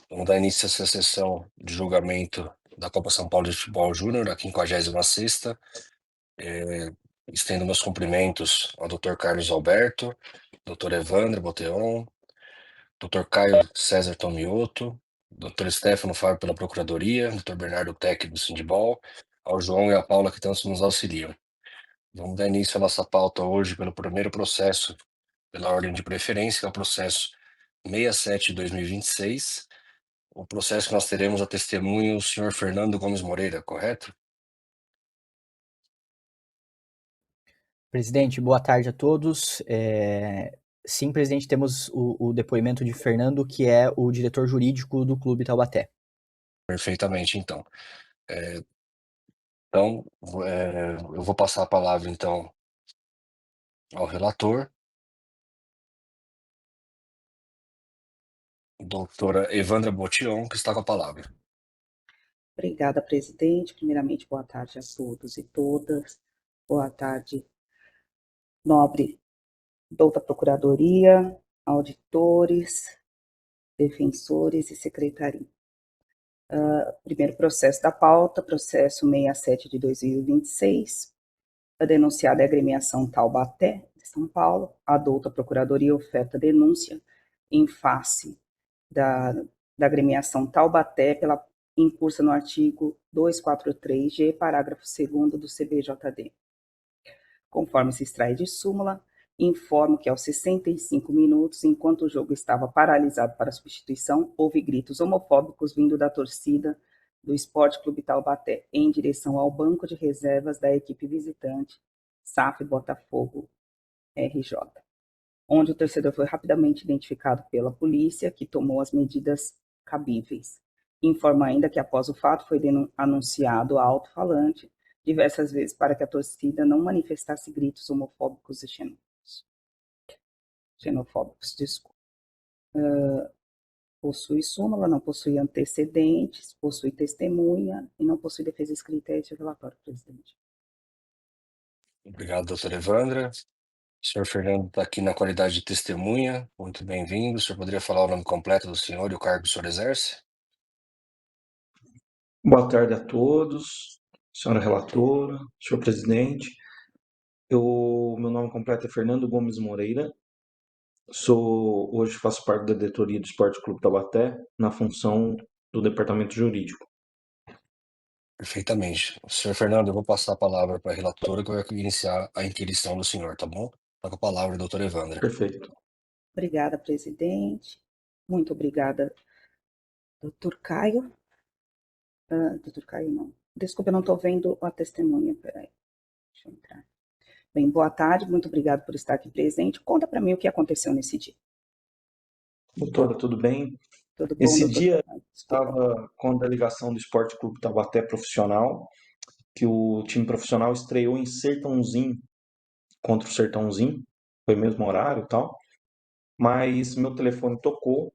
Vamos dar início a essa sessão de julgamento da Copa São Paulo de Futebol Júnior, a 56ª. Estendo meus cumprimentos ao Dr. Carlos Alberto, Dr. Evandro Boteon, Dr. Caio César Tomioto, Dr. Stefano Fábio pela Procuradoria, Dr. Bernardo Tec do Sindibol, ao João e à Paula que tanto nos auxiliam. Vamos dar início à nossa pauta hoje pelo primeiro processo, pela ordem de preferência, que é o processo 67 de 2026. O processo que nós teremos a testemunha o senhor Fernando Gomes Moreira, correto? Presidente, boa tarde a todos. Sim, presidente, temos o depoimento de Fernando, que é o diretor jurídico do Clube Taubaté. Perfeitamente, então. Eu vou passar a palavra, então, ao relator, doutora Evandra Botion, que está com a palavra. Obrigada, presidente. Primeiramente, boa tarde a todos e todas. Boa tarde, nobre douta Procuradoria, auditores, defensores e secretaria. Primeiro processo da pauta, processo 67 de 2026. A denunciada é a agremiação Taubaté, de São Paulo. A douta Procuradoria oferta denúncia em face da agremiação Taubaté pela incursa no artigo 243-G, parágrafo 2º do CBJD. Conforme se extrai de súmula, informo que aos 65 minutos, enquanto o jogo estava paralisado para substituição, houve gritos homofóbicos vindo da torcida do Esporte Clube Taubaté em direção ao banco de reservas da equipe visitante SAF Botafogo RJ, onde o torcedor foi rapidamente identificado pela polícia, que tomou as medidas cabíveis. Informa ainda que após o fato foi anunciado a alto-falante diversas vezes para que a torcida não manifestasse gritos homofóbicos e xenofóbicos. Possui súmula, não possui antecedentes, possui testemunha e não possui defesa escrita. Este é o relatório, presidente. Obrigado, doutora Evandra. O senhor Fernando está aqui na qualidade de testemunha. Muito bem-vindo. O senhor poderia falar o nome completo do senhor e o cargo que o senhor exerce? Boa tarde a todos, senhora relatora, senhor presidente. Meu nome completo é Fernando Gomes Moreira. Hoje faço parte da diretoria do Esporte Clube Taubaté, na função do departamento jurídico. Perfeitamente. Senhor Fernando, eu vou passar a palavra para a relatora, que vai iniciar a inquirição do senhor, tá bom? Está com a palavra, doutora Evandra. Perfeito. Obrigada, presidente. Muito obrigada, doutor Caio. Doutor Caio, não. Desculpa, eu não estou vendo a testemunha. Peraí, deixa eu entrar. Bem, boa tarde, muito obrigado por estar aqui presente. Conta para mim o que aconteceu nesse dia. Doutora, tudo bem? Tudo bom, Esse doutor? dia Desculpa. estava com a delegação do Esporte Clube Taubaté profissional, que o time profissional estreou em Sertãozinho, contra o Sertãozinho, foi o mesmo horário e tal, mas meu telefone tocou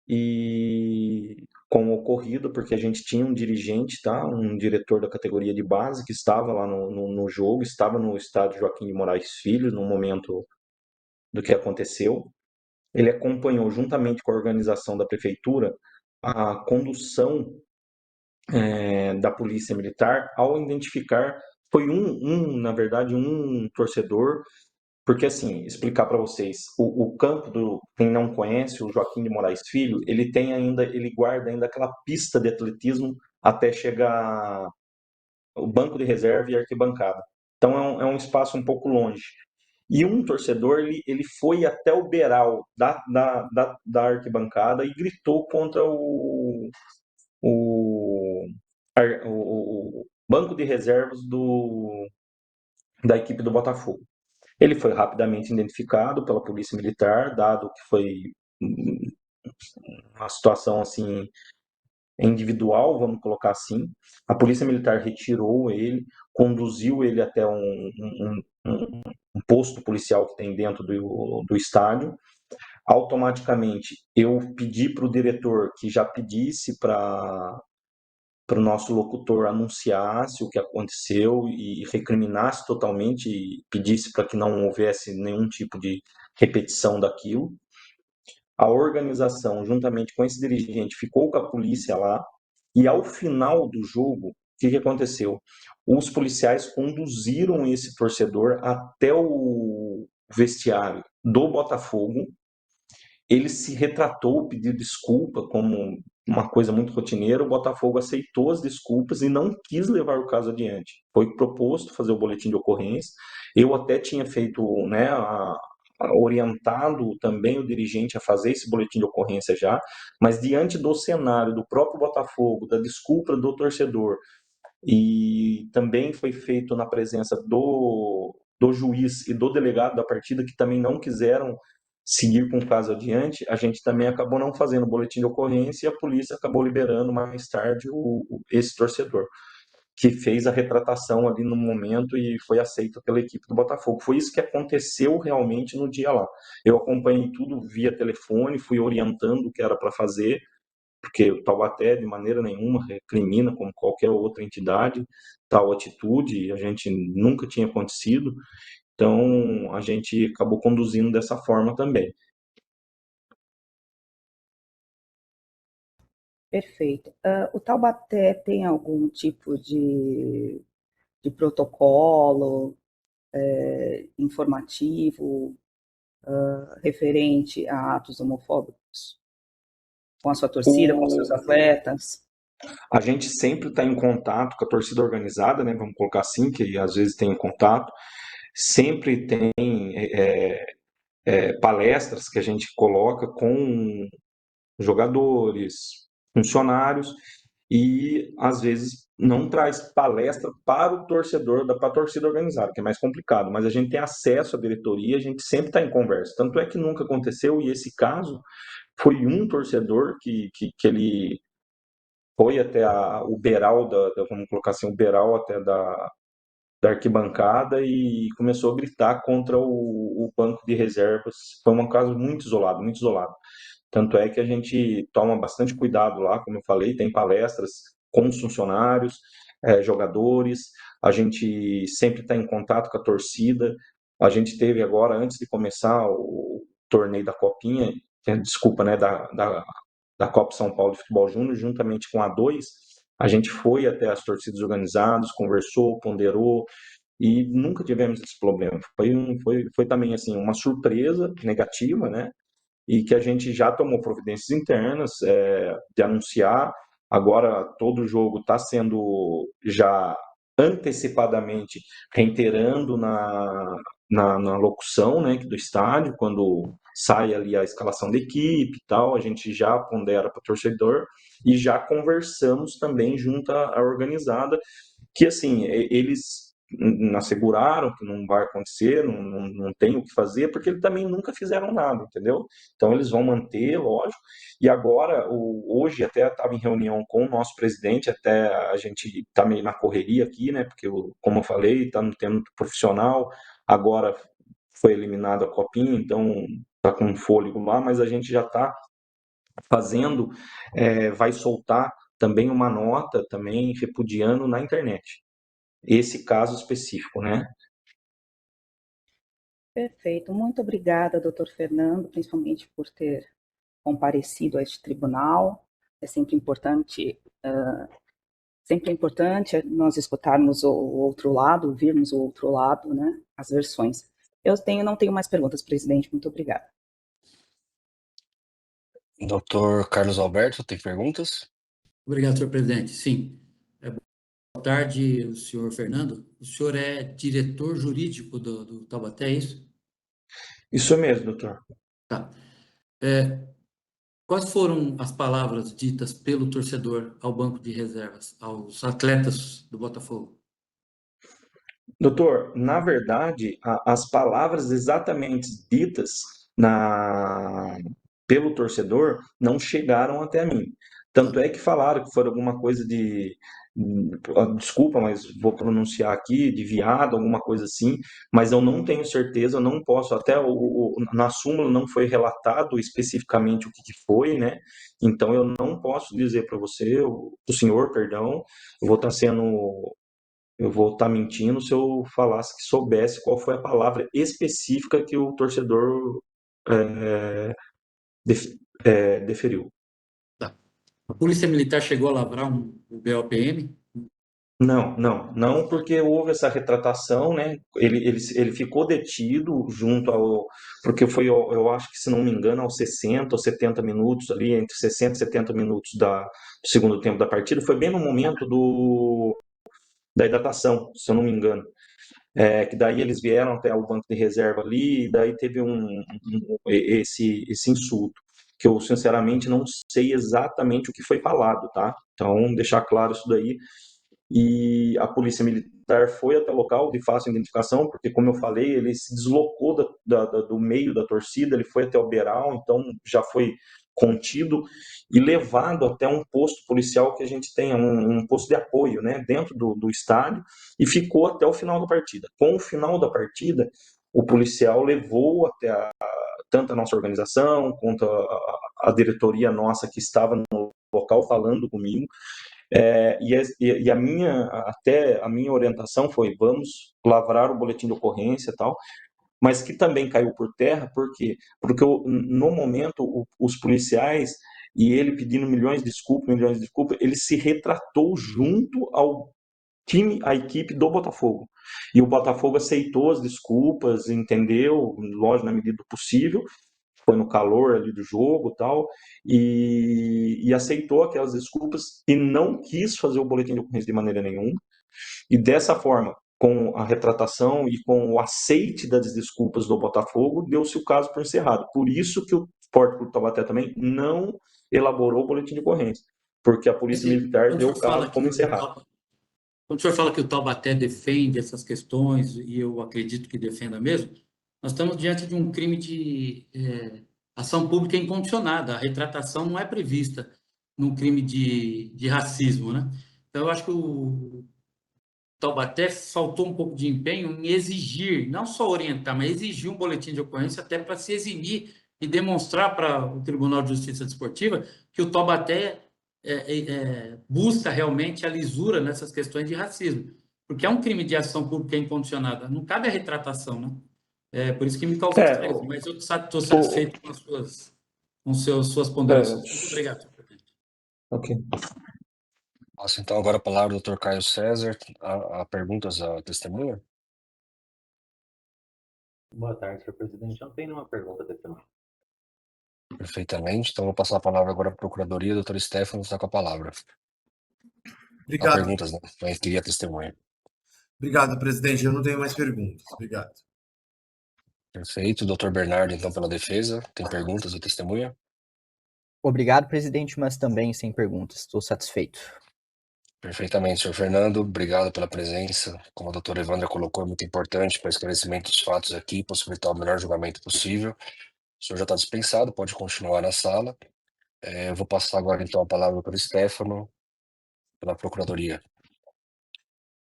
e com o ocorrido, porque a gente tinha um dirigente, tá? Um diretor da categoria de base que estava lá no jogo, estava no estádio Joaquim de Moraes Filho no momento do que aconteceu. Ele acompanhou, juntamente com a organização da prefeitura, a condução da polícia militar ao identificar, foi na verdade, um torcedor. Porque, assim, explicar para vocês, o campo quem não conhece, o Joaquim de Moraes Filho, ele guarda ainda aquela pista de atletismo até chegar o banco de reserva e a arquibancada. Então é um espaço um pouco longe. E um torcedor, ele foi até o beiral da arquibancada e gritou contra o, o banco de reservas da equipe do Botafogo. Ele foi rapidamente identificado pela polícia militar, dado que foi uma situação assim individual, vamos colocar assim. A polícia militar retirou ele, conduziu ele até um posto policial que tem dentro do estádio. Automaticamente, eu pedi para o diretor que já pedisse para o nosso locutor anunciasse o que aconteceu e recriminasse totalmente e pedisse para que não houvesse nenhum tipo de repetição daquilo. a organização, juntamente com esse dirigente, ficou com a polícia lá, e ao final do jogo, o que aconteceu? Os policiais conduziram esse torcedor até o vestiário do Botafogo. Ele se retratou, pediu desculpa como uma coisa muito rotineira. O Botafogo aceitou as desculpas e não quis levar o caso adiante. Foi proposto fazer o boletim de ocorrência. Eu até tinha feito, né, orientado também o dirigente a fazer esse boletim de ocorrência já, mas diante do cenário do próprio Botafogo, da desculpa do torcedor, e também foi feito na presença do juiz e do delegado da partida, que também não quiseram seguir com o caso adiante, a gente também acabou não fazendo o boletim de ocorrência e a polícia acabou liberando mais tarde esse torcedor, que fez a retratação ali no momento e foi aceito pela equipe do Botafogo. Foi isso que aconteceu realmente no dia lá. Eu acompanhei tudo via telefone, fui orientando o que era para fazer, porque o Taubaté, de maneira nenhuma, recrimina, como qualquer outra entidade, tal atitude, a gente nunca tinha acontecido, então a gente acabou conduzindo dessa forma também. Perfeito. O Taubaté tem algum tipo de protocolo informativo referente a atos homofóbicos com a sua torcida, com os seus atletas? A gente sempre está em contato com a torcida organizada, né? Vamos colocar assim, que às vezes tem contato. Sempre tem palestras que a gente coloca com jogadores, funcionários, e às vezes não traz palestra para o torcedor, para a torcida organizada, que é mais complicado, mas a gente tem acesso à diretoria, a gente sempre está em conversa. Tanto é que nunca aconteceu, e esse caso foi um torcedor que ele foi até o beiral vamos colocar assim, o beiral até da arquibancada e começou a gritar contra o banco de reservas. Foi um caso muito isolado, muito isolado. Tanto é que a gente toma bastante cuidado lá, como eu falei, tem palestras com os funcionários, jogadores, a gente sempre está em contato com a torcida. A gente teve agora, antes de começar o torneio da Copinha, desculpa, né, da Copa São Paulo de Futebol Júnior, juntamente com a 2, a gente foi até as torcidas organizadas, conversou, ponderou, e nunca tivemos esse problema. Foi também assim uma surpresa negativa, né? E que a gente já tomou providências internas de anunciar. Agora todo jogo está sendo já antecipadamente reiterando na locução, né, do estádio, quando sai ali a escalação da equipe e tal, a gente já pondera para o torcedor e já conversamos também junto à organizada, que assim, eles asseguraram que não vai acontecer, não tem o que fazer, porque eles também nunca fizeram nada, entendeu? Então eles vão manter, lógico. E agora, hoje até estava em reunião com o nosso presidente, até a gente está meio na correria aqui, né? Porque, como eu falei, está no tempo profissional, agora foi eliminada a Copinha, então está com fôlego lá, mas a gente já está fazendo, vai soltar também uma nota também repudiando na internet esse caso específico, né? Perfeito. Muito obrigada, doutor Fernando, principalmente por ter comparecido a este tribunal. É sempre importante nós escutarmos o outro lado, ouvirmos o outro lado, né? As versões. Não tenho mais perguntas, presidente. Muito obrigada. Doutor Carlos Alberto, tem perguntas? Obrigado, senhor presidente. Sim. Boa tarde, o senhor Fernando. O senhor é diretor jurídico do Taubaté, é isso? Isso mesmo, doutor. Tá. Quais foram as palavras ditas pelo torcedor ao banco de reservas, aos atletas do Botafogo? Doutor, na verdade, as palavras exatamente ditas pelo torcedor não chegaram até mim. Tanto é que falaram que foi alguma coisa desculpa, mas vou pronunciar aqui, de viado, alguma coisa assim, mas eu não tenho certeza, eu não posso, até na súmula não foi relatado especificamente o que foi, né? Então eu não posso dizer para você, o senhor, perdão, eu vou estar sendo eu vou estar mentindo se eu falasse que soubesse qual foi a palavra específica que o torcedor deferiu. Tá. A Polícia Militar chegou a lavrar o BOPM? Não, porque houve essa retratação, né? Ele ficou detido junto ao. Porque foi, eu acho que, se não me engano, aos 60 ou 70 minutos ali, entre 60 e 70 minutos do segundo tempo da partida, foi bem no momento da hidratação, se eu não me engano. Que daí eles vieram até o banco de reserva ali, e daí teve esse insulto, que eu sinceramente não sei exatamente o que foi falado, tá? Então, deixar claro isso daí. E a polícia militar foi até o local de fácil identificação, porque, como eu falei, ele se deslocou do meio da torcida, ele foi até o beiral, então já foi contido e levado até um posto policial que a gente tem, um posto de apoio, né, dentro do estádio, e ficou até o final da partida. Com o final da partida, o policial levou até tanto a nossa organização quanto a diretoria nossa que estava no local falando comigo, e a minha orientação foi: vamos lavrar o boletim de ocorrência e tal, mas que também caiu por terra. Por quê? Porque no momento os policiais, e ele pedindo milhões de desculpas, ele se retratou junto ao time, à equipe do Botafogo. E o Botafogo aceitou as desculpas, entendeu, lógico, na medida do possível, foi no calor ali do jogo e tal, e aceitou aquelas desculpas e não quis fazer o boletim de ocorrência de maneira nenhuma. E dessa forma, com a retratação e com o aceite das desculpas do Botafogo, deu-se o caso por encerrado. Por isso que o Sport Clube Taubaté também não elaborou o boletim de ocorrência, porque a Polícia Militar deu o caso como encerrado. Quando o senhor fala que o Taubaté defende essas questões, e eu acredito que defenda mesmo, nós estamos diante de um crime de ação pública incondicionada. A retratação não é prevista num crime de racismo, né? Então, eu acho que o Taubaté faltou um pouco de empenho em exigir, não só orientar, mas exigir um boletim de ocorrência, até para se eximir e demonstrar para o Tribunal de Justiça Desportiva que o Taubaté busca realmente a lisura nessas questões de racismo, porque é um crime de ação pública incondicionada, não cabe a retratação, né? Por isso que me causa estranheza, mas eu estou satisfeito com suas ponderações. Muito obrigado. Ok. Passo então agora a palavra ao Dr. Caio César. Há perguntas à testemunha? Boa tarde, senhor presidente. Eu não tenho nenhuma pergunta a testemunha. Perfeitamente. Então, vou passar a palavra agora para a Procuradoria. Doutor Stefano está com a palavra. Obrigado. Há perguntas, né? Mas queria a testemunha. Obrigado, presidente. Eu não tenho mais perguntas. Obrigado. Perfeito. Doutor Bernardo, então, pela defesa. Tem perguntas à testemunha? Obrigado, presidente, mas também sem perguntas. Estou satisfeito. Perfeitamente, senhor Fernando. Obrigado pela presença. Como a doutora Evandra colocou, é muito importante para o esclarecimento dos fatos aqui, possibilitar o melhor julgamento possível. O senhor já está dispensado, pode continuar na sala. Eu vou passar agora, então, a palavra para o Stefano, pela Procuradoria.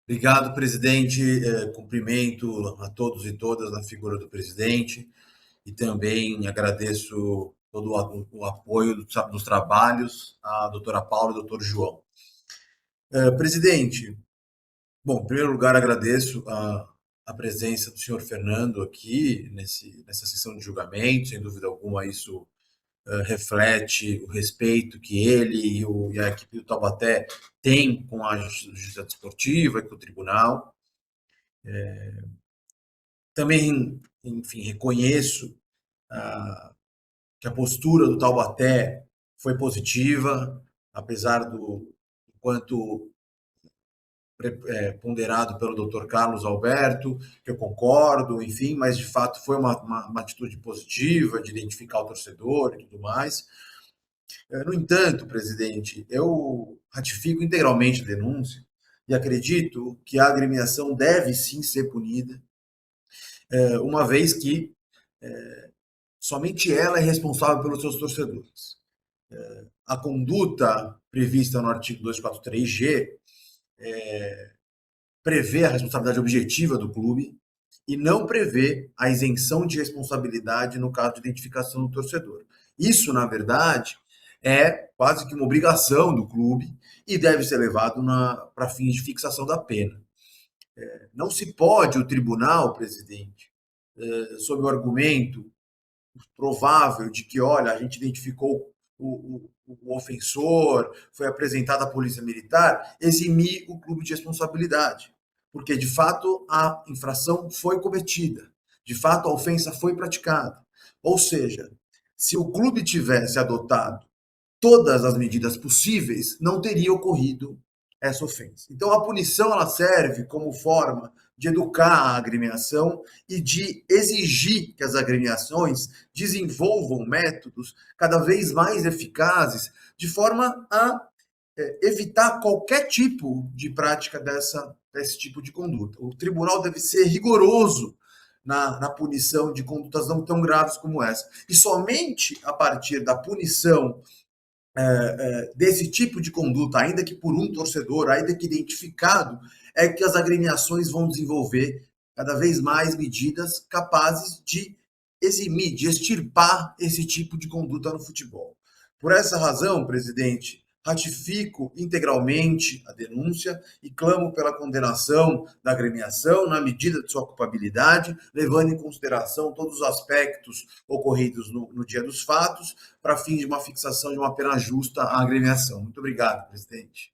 Obrigado, presidente. Cumprimento a todos e todas na figura do presidente e também agradeço todo o apoio dos trabalhos à doutora Paula e ao doutor João. Presidente, bom, em primeiro lugar, agradeço a presença do senhor Fernando aqui nessa sessão de julgamento. Sem dúvida alguma, isso reflete o respeito que ele e a equipe do Taubaté têm com a Justiça Desportiva e com o Tribunal. Também, enfim, reconheço que a postura do Taubaté foi positiva, apesar do quanto ponderado pelo Dr. Carlos Alberto, que eu concordo, enfim, mas de fato foi uma atitude positiva de identificar o torcedor e tudo mais. No entanto, presidente, eu ratifico integralmente a denúncia e acredito que a agremiação deve sim ser punida, uma vez que somente ela é responsável pelos seus torcedores. A conduta prevista no artigo 243G prevê a responsabilidade objetiva do clube e não prevê a isenção de responsabilidade no caso de identificação do torcedor. Isso, na verdade, é quase que uma obrigação do clube e deve ser levado para fins de fixação da pena. Não se pode o tribunal, presidente, sob o argumento provável de que, olha, a gente identificou o ofensor, foi apresentada à polícia militar, eximir o clube de responsabilidade. Porque, de fato, a infração foi cometida. De fato, a ofensa foi praticada. Ou seja, se o clube tivesse adotado todas as medidas possíveis, não teria ocorrido essa ofensa. Então, a punição ela serve como forma de educar a agremiação e de exigir que as agremiações desenvolvam métodos cada vez mais eficazes, de forma a evitar qualquer tipo de prática desse tipo de conduta. O tribunal deve ser rigoroso na punição de condutas não tão graves como essa. E somente a partir da punição desse tipo de conduta, ainda que por um torcedor, ainda que identificado, é que as agremiações vão desenvolver cada vez mais medidas capazes de eximir, de extirpar esse tipo de conduta no futebol. Por essa razão, presidente, ratifico integralmente a denúncia e clamo pela condenação da agremiação na medida de sua culpabilidade, levando em consideração todos os aspectos ocorridos no dia dos fatos, para fim de uma fixação de uma pena justa à agremiação. Muito obrigado, presidente.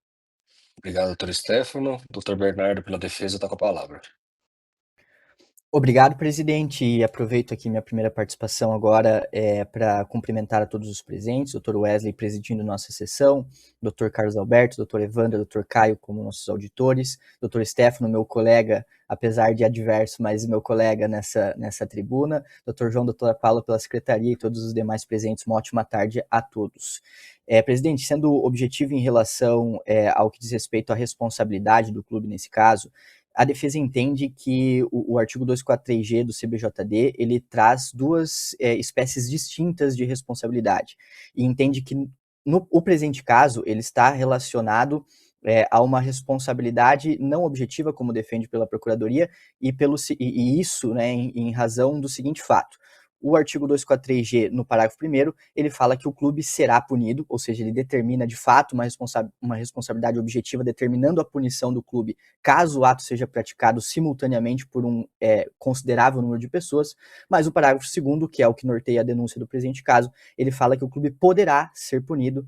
Obrigado, doutor Stefano. Doutor Bernardo, pela defesa, está com a palavra. Obrigado, presidente, e aproveito aqui minha primeira participação agora para cumprimentar a todos os presentes, doutor Wesley presidindo nossa sessão, doutor Carlos Alberto, doutor Evandro, doutor Caio como nossos auditores, doutor Stefano, meu colega, apesar de adverso, mas meu colega nessa tribuna, doutor João, doutora Paula pela secretaria e todos os demais presentes, uma ótima tarde a todos. Presidente, sendo objetivo em relação ao que diz respeito à responsabilidade do clube nesse caso, a defesa entende que o artigo 243G do CBJD, ele traz duas espécies distintas de responsabilidade, e entende que o presente caso, ele está relacionado a uma responsabilidade não objetiva, como defende pela Procuradoria, e isso, né, em razão do seguinte fato. O artigo 243G, no parágrafo 1º, ele fala que o clube será punido, ou seja, ele determina de fato uma responsabilidade objetiva, determinando a punição do clube caso o ato seja praticado simultaneamente por um considerável número de pessoas, mas o parágrafo 2º, que é o que norteia a denúncia do presente caso, ele fala que o clube poderá ser punido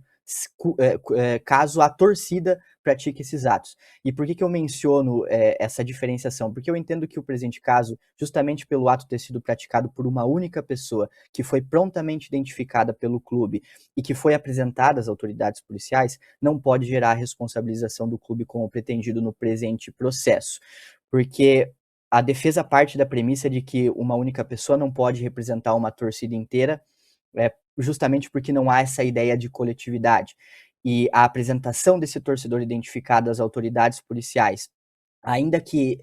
caso a torcida pratique esses atos. E por que eu menciono essa diferenciação? Porque eu entendo que o presente caso, justamente pelo ato ter sido praticado por uma única pessoa, que foi prontamente identificada pelo clube e que foi apresentada às autoridades policiais, não pode gerar a responsabilização do clube como pretendido no presente processo. Porque a defesa parte da premissa de que uma única pessoa não pode representar uma torcida inteira, justamente porque não há essa ideia de coletividade. E a apresentação desse torcedor identificado às autoridades policiais, ainda que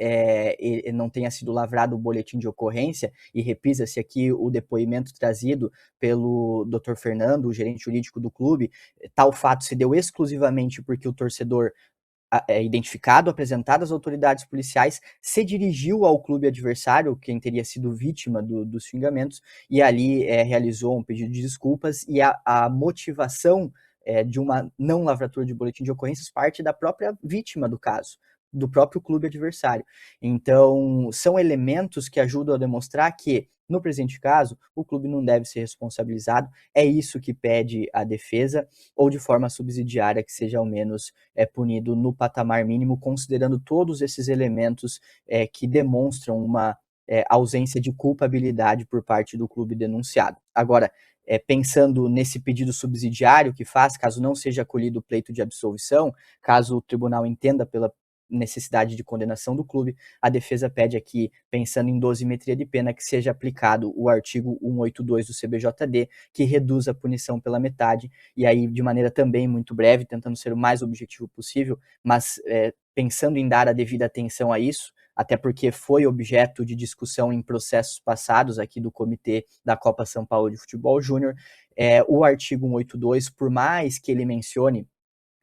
não tenha sido lavrado o boletim de ocorrência, e repisa-se aqui o depoimento trazido pelo Dr. Fernando, o gerente jurídico do clube, tal fato se deu exclusivamente porque o torcedor identificado, apresentado às autoridades policiais, se dirigiu ao clube adversário, quem teria sido vítima dos xingamentos, e ali realizou um pedido de desculpas, e a motivação de uma não lavratura de boletim de ocorrências parte da própria vítima do caso, do próprio clube adversário. Então, são elementos que ajudam a demonstrar que, no presente caso, o clube não deve ser responsabilizado, é isso que pede a defesa, ou de forma subsidiária que seja ao menos punido no patamar mínimo, considerando todos esses elementos que demonstram uma ausência de culpabilidade por parte do clube denunciado. Agora, pensando nesse pedido subsidiário que faz, caso não seja acolhido o pleito de absolvição, caso o tribunal entenda pela necessidade de condenação do clube, a defesa pede aqui, pensando em dosimetria de pena, que seja aplicado o artigo 182 do CBJD, que reduz a punição pela metade, e aí de maneira também muito breve, tentando ser o mais objetivo possível, mas pensando em dar a devida atenção a isso, até porque foi objeto de discussão em processos passados aqui do Comitê da Copa São Paulo de Futebol Júnior, o artigo 182, por mais que ele mencione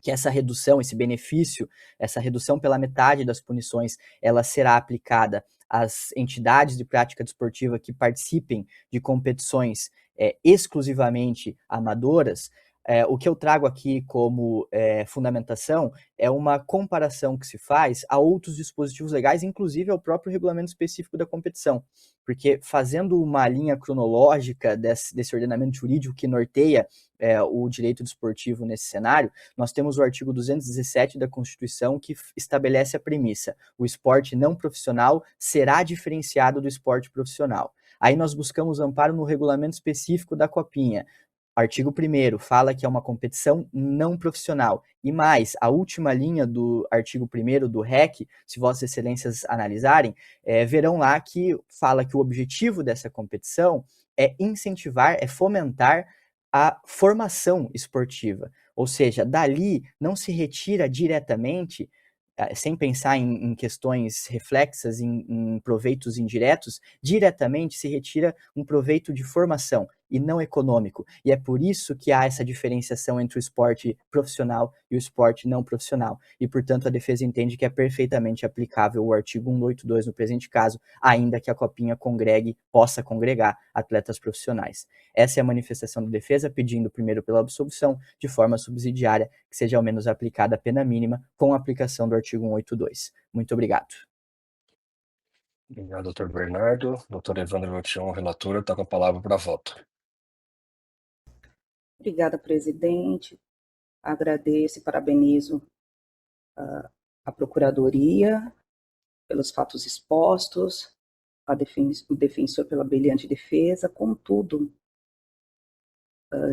que essa redução, esse benefício, essa redução pela metade das punições, ela será aplicada às entidades de prática desportiva que participem de competições exclusivamente amadoras, O que eu trago aqui como fundamentação é uma comparação que se faz a outros dispositivos legais, inclusive ao próprio regulamento específico da competição, porque fazendo uma linha cronológica desse ordenamento jurídico que norteia o direito desportivo nesse cenário, nós temos o artigo 217 da Constituição que estabelece a premissa: o esporte não profissional será diferenciado do esporte profissional. Aí nós buscamos amparo no regulamento específico da Copinha. Artigo 1º fala que é uma competição não profissional. E mais, a última linha do artigo 1º do REC, se Vossas Excelências analisarem, verão lá que fala que o objetivo dessa competição é incentivar, é fomentar a formação esportiva. Ou seja, dali não se retira diretamente, sem pensar em questões reflexas, em proveitos indiretos, diretamente se retira um proveito de formação e não econômico. E é por isso que há essa diferenciação entre o esporte profissional e o esporte não profissional. E, portanto, a defesa entende que é perfeitamente aplicável o artigo 182 no presente caso, ainda que a Copinha possa congregar atletas profissionais. Essa é a manifestação da defesa, pedindo primeiro pela absolvição, de forma subsidiária, que seja ao menos aplicada a pena mínima, com a aplicação do artigo 182. Muito obrigado. Obrigado, doutor Bernardo. Doutor Evandro Valtion, relator, está com a palavra para voto. Obrigada, presidente. Agradeço e parabenizo a Procuradoria pelos fatos expostos, o defensor pela brilhante defesa. Contudo,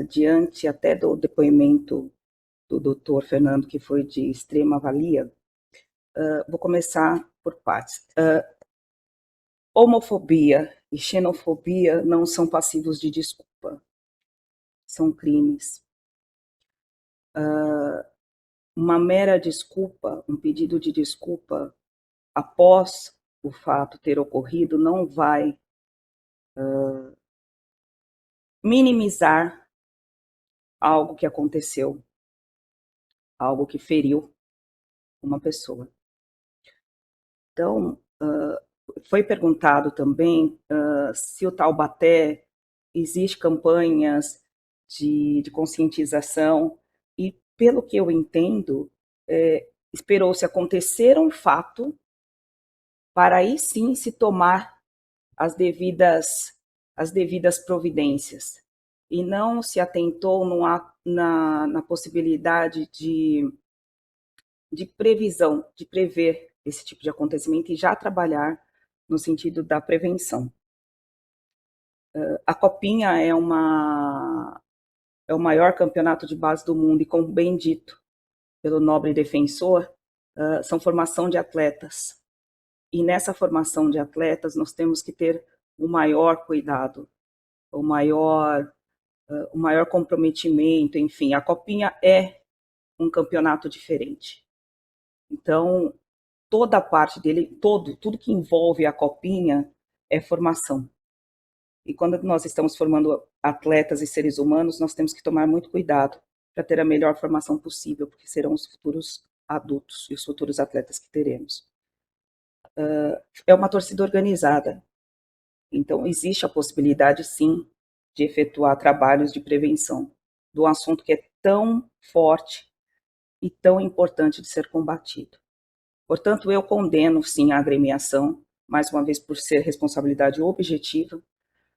diante até do depoimento do doutor Fernando, que foi de extrema valia, vou começar por partes. Homofobia e xenofobia não são passivos de desculpa, são crimes. Uma mera desculpa, um pedido de desculpa após o fato ter ocorrido não vai minimizar algo que aconteceu, algo que feriu uma pessoa. Então, foi perguntado também se o Taubaté existe campanhas de conscientização, e pelo que eu entendo, esperou-se acontecer um fato para aí sim se tomar as devidas providências, e não se atentou na possibilidade de previsão, de prever esse tipo de acontecimento e já trabalhar no sentido da prevenção. A Copinha é o maior campeonato de base do mundo, e como bem dito pelo nobre defensor, são formação de atletas. E nessa formação de atletas nós temos que ter o maior cuidado, o maior comprometimento, enfim. A Copinha é um campeonato diferente. Então, toda a parte dele, tudo que envolve a Copinha é formação. E quando nós estamos formando atletas e seres humanos, nós temos que tomar muito cuidado para ter a melhor formação possível, porque serão os futuros adultos e os futuros atletas que teremos. É uma torcida organizada, então existe a possibilidade, sim, de efetuar trabalhos de prevenção de um assunto que é tão forte e tão importante de ser combatido. Portanto, eu condeno, sim, a agremiação, mais uma vez por ser responsabilidade objetiva,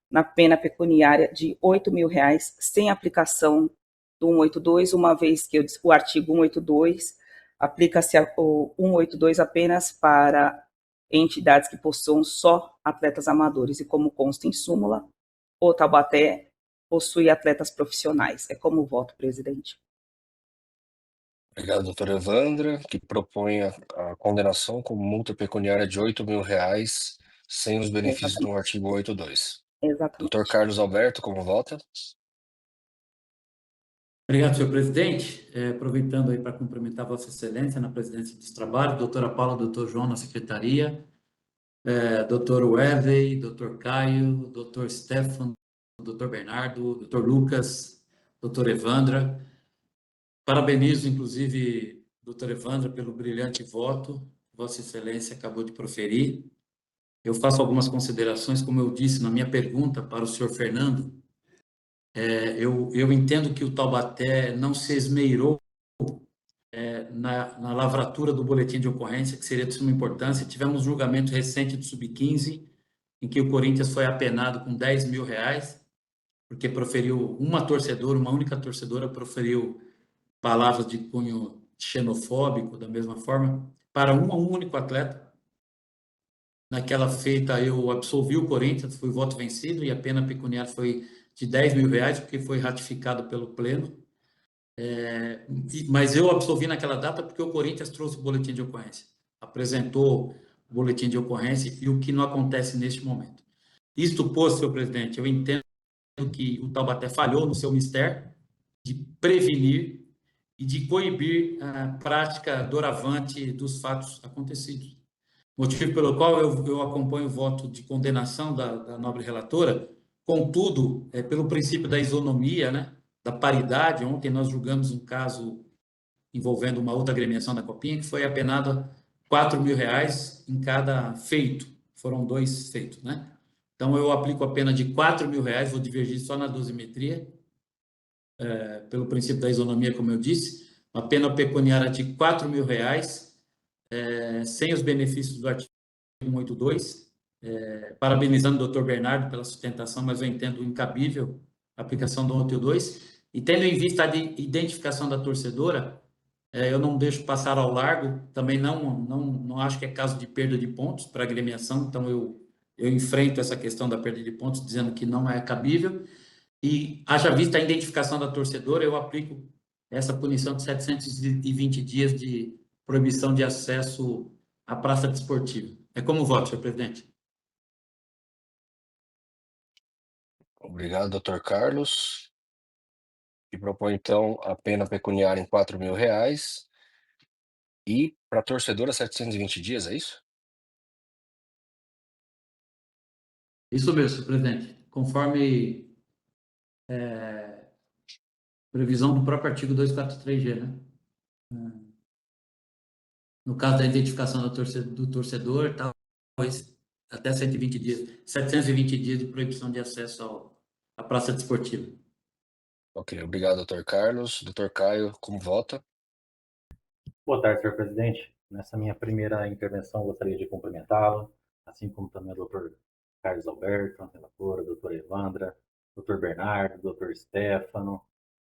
na pena pecuniária de R$ 8.000, sem aplicação do 182, uma vez que o artigo 182 aplica-se o 182 apenas para entidades que possuam só atletas amadores, e como consta em súmula, o Taubaté possui atletas profissionais. É como voto, presidente. Obrigado, doutor Evandro, que propõe a condenação com multa pecuniária de R$ 8.000, sem os benefícios do artigo 182. Exatamente. Doutor Carlos Alberto, como vota? Obrigado, senhor presidente. Aproveitando aí para cumprimentar Vossa Excelência na presidência dos trabalhos, doutora Paula, doutor João na secretaria, doutor Wesley, doutor Caio, doutor Stefano, doutor Bernardo, doutor Lucas, doutor Evandra. Parabenizo, inclusive, doutor Evandra, pelo brilhante voto que Vossa Excelência acabou de proferir. Eu faço algumas considerações, como eu disse na minha pergunta para o senhor Fernando. Eu entendo que o Taubaté não se esmerou na lavratura do boletim de ocorrência, que seria de suma importância. Tivemos um julgamento recente do Sub-15, em que o Corinthians foi apenado com R$ 10.000, porque proferiu uma única torcedora proferiu palavras de cunho xenofóbico, da mesma forma, para um único atleta. Naquela feita, eu absolvi o Corinthians, fui voto vencido, e a pena pecuniária foi de R$ 10.000, porque foi ratificado pelo Pleno. Mas eu absolvi naquela data porque o Corinthians trouxe o boletim de ocorrência, apresentou o boletim de ocorrência, e o que não acontece neste momento. Isto posto, senhor presidente, eu entendo que o Taubaté falhou no seu mistério de prevenir e de coibir a prática doravante dos fatos acontecidos. Motivo pelo qual eu acompanho o voto de condenação da nobre relatora, contudo, pelo princípio da isonomia, né, da paridade. Ontem nós julgamos um caso envolvendo uma outra agremiação da Copinha, que foi apenada R$ 4.000 em cada feito. Foram 2 feitos, né? Então, eu aplico a pena de R$ 4.000, vou divergir só na dosimetria, pelo princípio da isonomia, como eu disse, uma pena pecuniária de R$ 4.000, sem os benefícios do artigo 182, parabenizando o doutor Bernardo pela sustentação, mas eu entendo incabível a aplicação do 182, e tendo em vista a identificação da torcedora, eu não deixo passar ao largo, também não acho que é caso de perda de pontos para a agremiação, então eu enfrento essa questão da perda de pontos, dizendo que não é cabível, e haja vista a identificação da torcedora, eu aplico essa punição de 720 dias de proibição de acesso à praça desportiva. É como voto, senhor presidente. Obrigado, doutor Carlos. E propõe, então, a pena pecuniária em R$ 4.000 e para torcedora 720 dias, é isso? Isso mesmo, senhor presidente. Conforme previsão do próprio artigo 243G, né? No caso da identificação do torcedor, talvez até 120 dias, 720 dias de proibição de acesso à praça desportiva. Ok, obrigado, doutor Carlos. Doutor Caio, como vota? Boa tarde, senhor presidente. Nessa minha primeira intervenção, gostaria de cumprimentá-lo, assim como também o doutor Carlos Alberto, a relatora, a doutora Evandra, doutor Bernardo, doutor Stefano,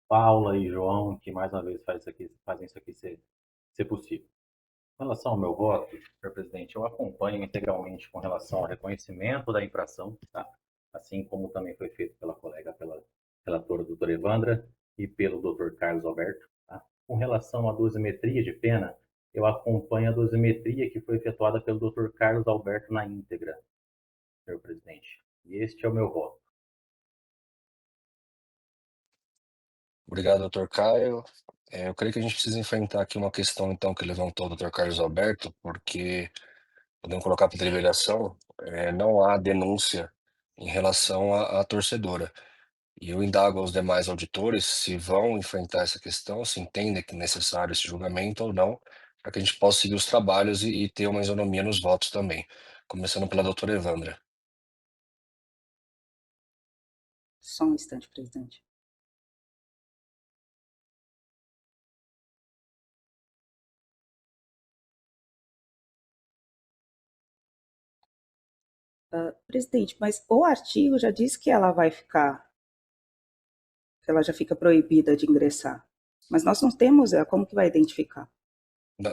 Paula e João, que mais uma vez fazem isso aqui ser possível. Com relação ao meu voto, senhor presidente, eu acompanho integralmente com relação ao reconhecimento da infração, tá? Assim como também foi feito pela colega, pela relatora doutora Evandra e pelo doutor Carlos Alberto. Tá? Com relação à dosimetria de pena, eu acompanho a dosimetria que foi efetuada pelo doutor Carlos Alberto na íntegra, senhor presidente. E este é o meu voto. Obrigado, doutor Caio. Eu creio que a gente precisa enfrentar aqui uma questão, então, que levantou o doutor Carlos Alberto, porque podemos colocar para deliberação, não há denúncia em relação à torcedora. E eu indago aos demais auditores se vão enfrentar essa questão, se entendem que é necessário esse julgamento ou não, para que a gente possa seguir os trabalhos e ter uma isonomia nos votos também. Começando pela doutora Evandra. Só um instante, presidente. Presidente, mas o artigo já diz que ela já fica proibida de ingressar. Mas nós não temos, como que vai identificar?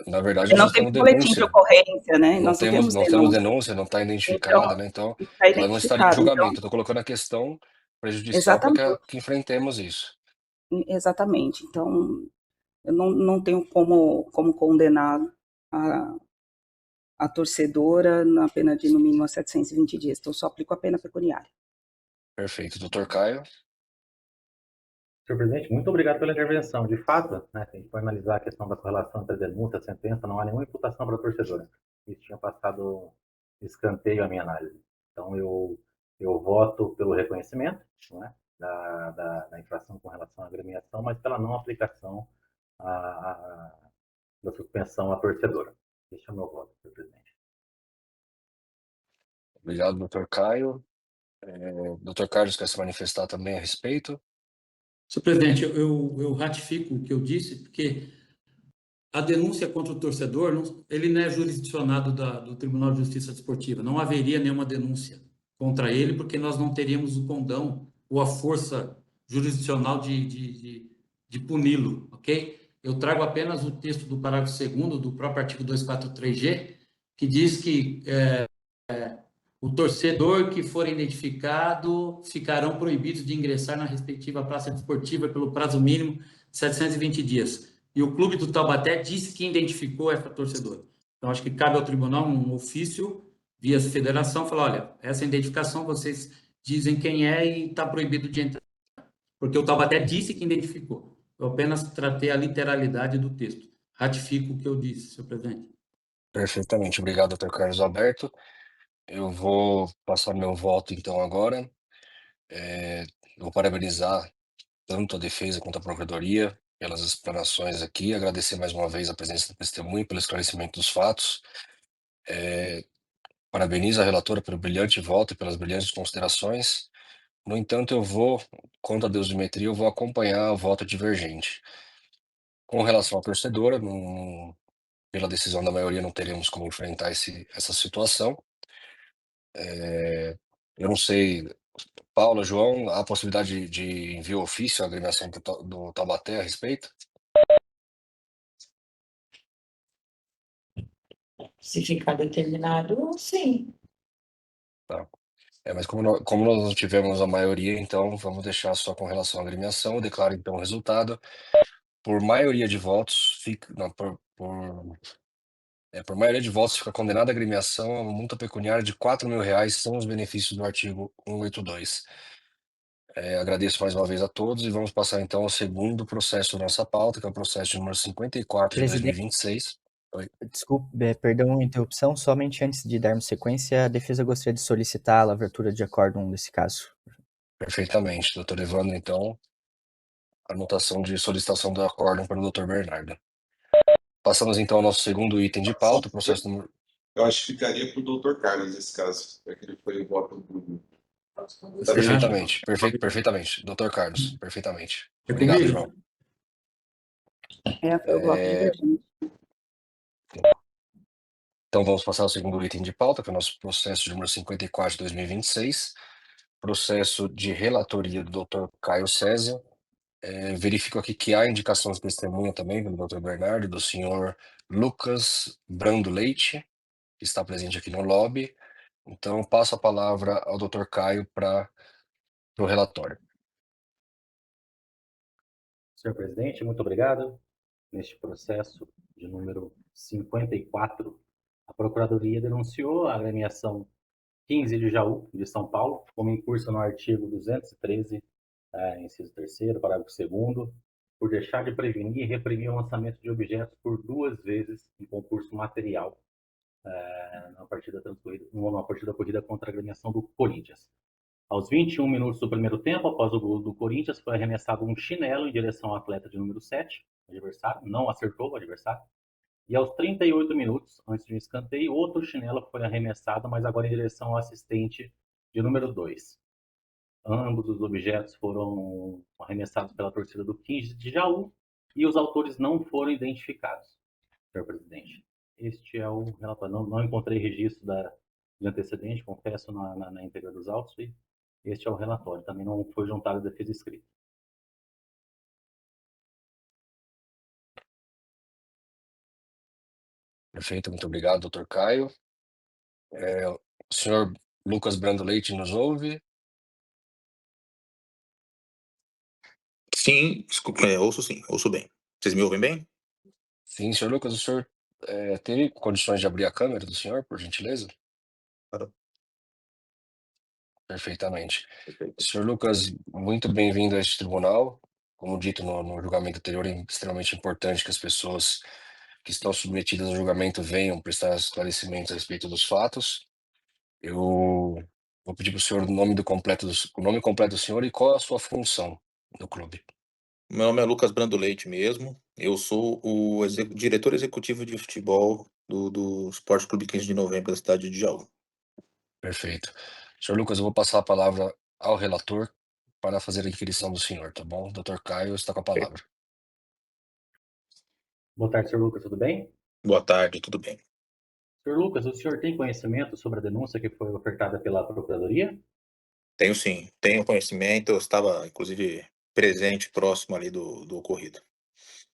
Na verdade, Porque nós não não temos temos boletim de denúncia. ocorrência, né? Não Nós não temos, temos não temos denúncia. denúncia, não está Então, identificada, né? Então, está ela não estaria em identificado. Então, julgamento. Eu estou colocando a questão prejudicial para exatamente, que enfrentemos isso. exatamente. Então, eu não tenho como condenar a, a torcedora na pena de, no mínimo, 720 dias. Então, só aplico a pena pecuniária. Perfeito. Doutor Caio. Senhor presidente, muito obrigado pela intervenção. De fato, né, se a gente for analisar a questão da correlação entre a denúncia e a sentença, não há nenhuma imputação para a torcedora. Isso tinha passado escanteio à minha análise. Então, eu voto pelo reconhecimento, né, da infração com relação à agremiação, mas pela não aplicação da suspensão à torcedora. Este é o meu voto, senhor presidente. Obrigado, doutor Caio. Doutor Carlos quer se manifestar também a respeito? Senhor presidente, eu ratifico o que eu disse, porque a denúncia contra o torcedor, ele não é jurisdicionado do Tribunal de Justiça Desportiva. Não haveria nenhuma denúncia contra ele, porque nós não teríamos o condão ou a força jurisdicional de puni-lo, ok? Eu trago apenas o texto do parágrafo 2º do próprio artigo 243G, que diz que o torcedor que for identificado ficarão proibidos de ingressar na respectiva praça desportiva pelo prazo mínimo de 720 dias. E o clube do Taubaté disse que identificou essa torcedora. Então, acho que cabe ao tribunal um ofício via federação falar, olha, essa identificação vocês dizem quem é e está proibido de entrar. Porque o Taubaté disse que identificou. Eu apenas tratei a literalidade do texto. Ratifico o que eu disse, senhor presidente. Perfeitamente. Obrigado, doutor Carlos Alberto. Eu vou passar meu voto, então, agora. Vou parabenizar tanto a defesa quanto a procuradoria pelas explanações aqui, agradecer mais uma vez a presença da testemunha pelo esclarecimento dos fatos. Parabenizo a relatora pelo brilhante voto e pelas brilhantes considerações. No entanto, quanto à dosimetria, eu vou acompanhar o voto divergente. Com relação à torcedora, pela decisão da maioria, não teremos como enfrentar essa situação. Eu não sei, Paula, João, há possibilidade de envio ofício à agremiação do Taubaté a respeito? Se ficar determinado, sim. Tá. Mas como nós não tivemos a maioria, então vamos deixar só com relação à agremiação. Eu declaro então o resultado. Por maioria de votos, por maioria de votos, fica condenada a agremiação a uma multa pecuniária de R$ 4.000 sem os benefícios do artigo 182. Agradeço mais uma vez a todos e vamos passar então ao segundo processo da nossa pauta, que é o processo de número 54 de Presidente. 2026. Desculpe, perdão a interrupção, somente antes de darmos sequência, a defesa gostaria de solicitar a abertura de acórdão nesse caso. Perfeitamente, doutor Evandro, então, anotação de solicitação do acórdão para o doutor Bernardo. Passamos então ao nosso segundo item de pauta, o processo número... Eu acho que ficaria para o doutor Carlos nesse caso, porque ele foi o voto do... Perfeitamente, perfeitamente. Doutor Carlos, perfeitamente. É Obrigado, comigo? João. Foi o voto divergente. Então vamos passar ao segundo item de pauta, que é o nosso processo de número 54 de 2026, processo de relatoria do Dr. Caio César. Verifico aqui que há indicação de testemunha também do Dr. Bernardo e do senhor Lucas Brando Leite, que está presente aqui no lobby. Então passo a palavra ao Dr. Caio para o relatório. Senhor presidente, muito obrigado. Neste processo de número 54, a Procuradoria denunciou a agremiação 15 de Jaú, de São Paulo, como incurso no artigo 213, inciso 3º, parágrafo 2º, por deixar de prevenir e reprimir o lançamento de objetos por 2 vezes em concurso material numa partida corrida contra a agremiação do Corinthians. Aos 21 minutos do primeiro tempo, após o gol do Corinthians, foi arremessado um chinelo em direção ao atleta de número 7, adversário, não acertou o adversário. E aos 38 minutos, antes de um escanteio, outro chinelo foi arremessado, mas agora em direção ao assistente de número 2. Ambos os objetos foram arremessados pela torcida do 15 de Jaú e os autores não foram identificados, senhor presidente. Este é o relatório. Não encontrei registro de antecedente, confesso, na íntegra dos autos, e este é o relatório. Também não foi juntada a defesa escrita. Perfeito, muito obrigado, doutor Caio. O senhor Lucas Brando Leite nos ouve? Sim, desculpa, ouço sim, ouço bem. Vocês me ouvem bem? Sim, senhor Lucas, o senhor teria condições de abrir a câmera do senhor, por gentileza? Claro. Perfeitamente. Perfeito. Senhor Lucas, muito bem-vindo a este tribunal. Como dito no julgamento anterior, é extremamente importante que as pessoas que estão submetidas ao julgamento venham prestar esclarecimentos a respeito dos fatos. Eu vou pedir para o senhor o nome completo do senhor e qual a sua função no clube. Meu nome é Lucas Brando Leite mesmo. Eu sou o diretor executivo de futebol do Esporte Clube 15 de Novembro da cidade de Jaú. Perfeito. Senhor Lucas, eu vou passar a palavra ao relator, para fazer a inquirição do senhor, tá bom? Doutor Caio está com a palavra. Boa tarde, Sr. Lucas, tudo bem? Boa tarde, tudo bem. Sr. Lucas, o senhor tem conhecimento sobre a denúncia que foi ofertada pela Procuradoria? Tenho sim, tenho conhecimento, eu estava, inclusive, presente próximo ali do ocorrido.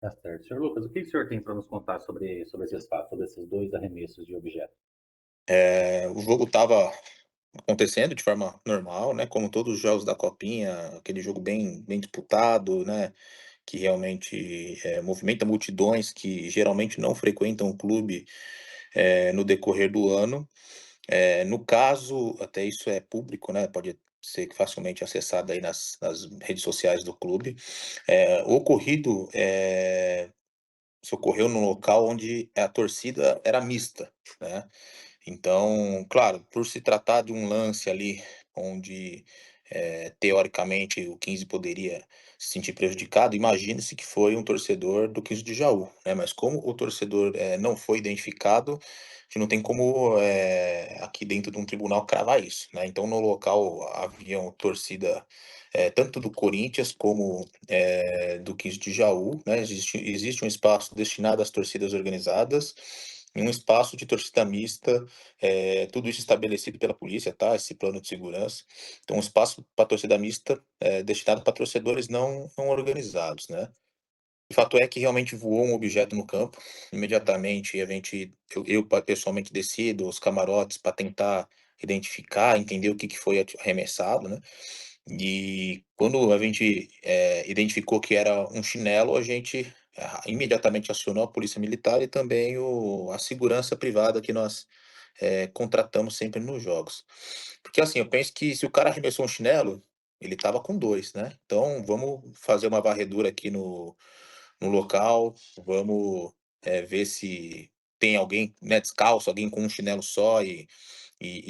Tá certo. Sr. Lucas, o que o senhor tem para nos contar sobre esses fatos, sobre esses dois arremessos de objeto? O jogo estava acontecendo de forma normal, né, como todos os jogos da Copinha, aquele jogo bem disputado, né, que realmente, movimenta multidões que geralmente não frequentam o clube, no decorrer do ano. No caso, até isso é público, né, pode ser facilmente acessado aí nas redes sociais do clube. O ocorrido, se ocorreu num local onde a torcida era mista, né. Então, claro, por se tratar de um lance ali onde, teoricamente o 15 poderia se sentir prejudicado, imagine-se que foi um torcedor do 15 de Jaú, né, mas como o torcedor, não foi identificado, a gente não tem como, aqui dentro de um tribunal cravar isso, né. Então no local haviam torcida, tanto do Corinthians como, do 15 de Jaú, né, existe um espaço destinado às torcidas organizadas e um espaço de torcida mista, tudo isso estabelecido pela polícia, tá, esse plano de segurança. Então, um espaço para torcida mista, destinado para torcedores não organizados, né. O fato é que realmente voou um objeto no campo, imediatamente a gente pessoalmente desci dos camarotes para tentar identificar, entender o que foi arremessado, né. E quando a gente, identificou que era um chinelo, a gente, imediatamente acionou a polícia militar e também a segurança privada que nós, contratamos sempre nos jogos. Porque, assim, eu penso que se o cara arremessou um chinelo, ele estava com 2, né. Então vamos fazer uma varredura aqui no local, vamos, ver se tem alguém, né, descalço, alguém com um chinelo só e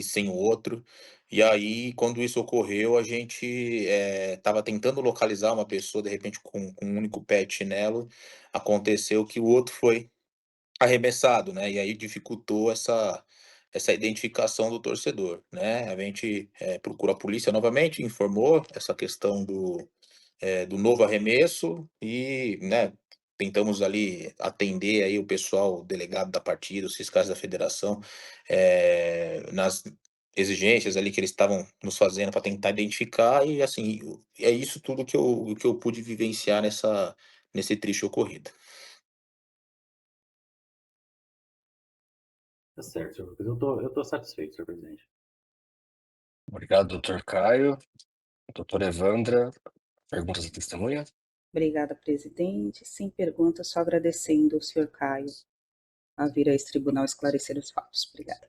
sem o outro. E aí, quando isso ocorreu, a gente, estava tentando localizar uma pessoa, de repente, com um único pé de chinelo, aconteceu que o outro foi arremessado, né, e aí dificultou essa identificação do torcedor, né. A gente, procurou a polícia novamente, informou essa questão do novo arremesso e, né, tentamos ali atender aí o pessoal, o delegado da partida, os fiscais da federação, nas exigências ali que eles estavam nos fazendo para tentar identificar e, assim, é isso tudo que eu pude vivenciar nesse triste ocorrido. Tá certo, Sr. Lucas. Eu tô satisfeito, senhor presidente. Obrigado, doutor Caio. Doutora Evandra, perguntas à testemunha? Obrigada, presidente. Sem perguntas, só agradecendo o senhor Caio a vir a esse tribunal esclarecer os fatos. Obrigada.